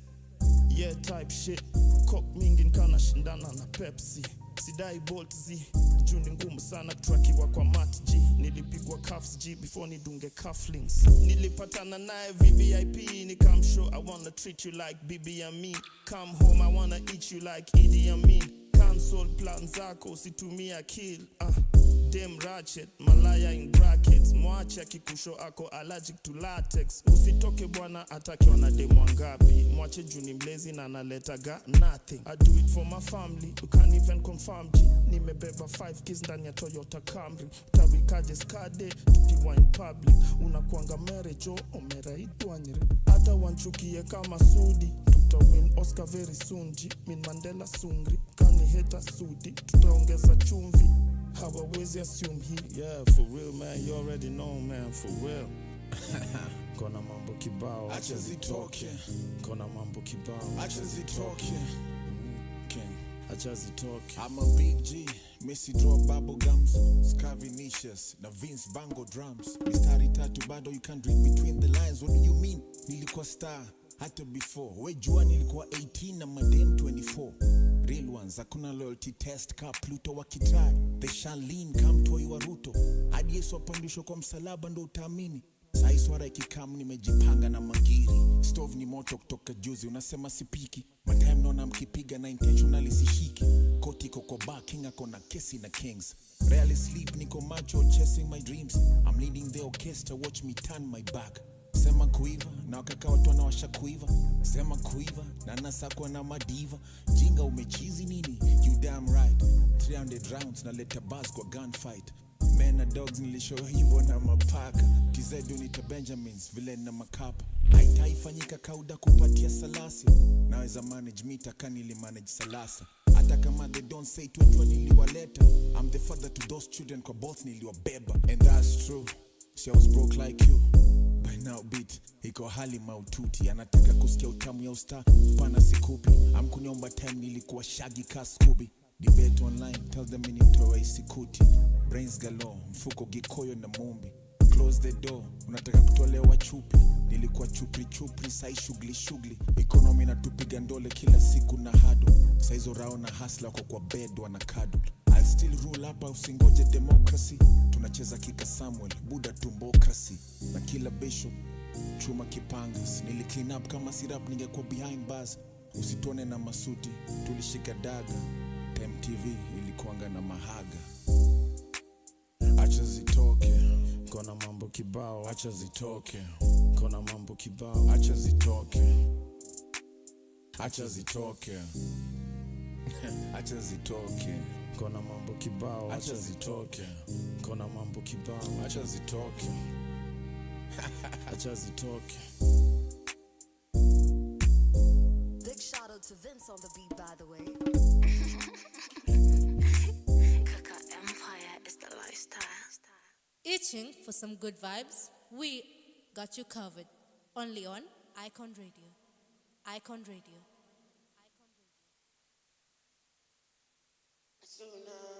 Yeah type shit, cock mingi nkana shindana na Pepsi. Sidai Bolt Z, juni ngumu sana trakiwa kwa Mat G. Nilipigwa cuffs G before nidunge cufflinks. Nilipatana nae VVIP, nikamshow I wanna treat you like Bibi and me. Come home I wanna eat you like Idi Amin. Cancel plan zako usitumia kill. Damn ratchet, malaya in brackets. Mwache akikusho ako allergic to latex. Usitoke bwana atakiona demu wangapi. Mwache juni mlezi na naletaga nothing. I do it for my family, you can't even confirm G. Nimebeba 5 kids ndani ya Toyota Camry. Tawikaje skade, tukiwa in public. Unakuanga marriage o omera ituanyire. Hata wanchukie kama Sudi. Tutawin Oscar very soon G. Min Mandela sungri, kani heta Sudi. Tutaongeza chumvi. Hawawezi assume he. Yeah, for real, man. You already know, man. For real. Kona mambo kibao, acha zitoke. Kona mambo kibao, acha zitoke. Acha zitoke. I'm a big G. Messi draw bubble gums. Scavinicious. Na Vince Bango drums. Mistari tatu bado you can't read between the lines. What do you mean? Nilikuwa star. Hata before. We jua nilikuwa 18 na madem 24. Real ones, hakuna loyalty test ka Pluto wakitry. They shall lean, come toi wa Ruto. Hadi Yesu apandishwe kwa msalaba ndo utaamini. Sai swara ikikam nimejipanga na magiri. Stove ni moto kutoka juzi, unasema sipiki. Matime naona mkipiga na intentionally sishiki. Koti koko bar, king ako na kesi na kings. Rarely sleep, niko macho chasing my dreams. I'm leading the orchestra, watch me turn my back. Sema kuiva, na wakaka watu wanawasha kuiva. Sema kuiva, na nasakwa na madiva. Jinga umechizi nini? You damn right. 300 rounds na leta buzz kwa gunfight. Men na dogs nilishow hivyo na mapaka. Tizedu nita Benjamins, vile na makapa. Haitaifanyika kauda kupatia salasi. Naweza manage mita kanili manage salasa. Hata kama they don't say it wetu niliwaleta. I'm the father to those children kwa both niliwabeba. And that's true, she was broke like you. By now beat, iko hali maututi. Anataka kusikia utamu ya usta, pana sikupi. Amkuniomba time nilikuwa shaggy ka Scooby. Debate online, tell them initoa isikuti. Brains galore, mfuko gikoyo na mumbi. Close the door, unataka kutolewa chupi. Nilikuwa chupri, sai shughuli. Economy na tupiga ndole kila siku na hado. Saizo rao na hustler kwa bed wana cuddle. I'll still rule hapa usingoje democracy. Tunacheza kika Samuel, Buddha tumbokrasi. Na kila bishop, chuma kipangas. Nili clean up kama syrup ningekuwa behind bars. Usitone na masuti, tulishika daga. MTV ilikuanga na mahaga. Acha zitoke. Kona mambo kibao, acha zitoke. Kona mambo kibao, acha zitoke. Acha zitoke. Acha zitoke. Kona mambo kibao, acha zitoke. Kona mambo kibao, acha zitoke. Acha zitoke. Big shout out to Vince on the beat, by the way. Kaka Empire is the lifestyle. Itching for some good vibes? We got you covered. Only on Icon Radio. Icon Radio. Sooner.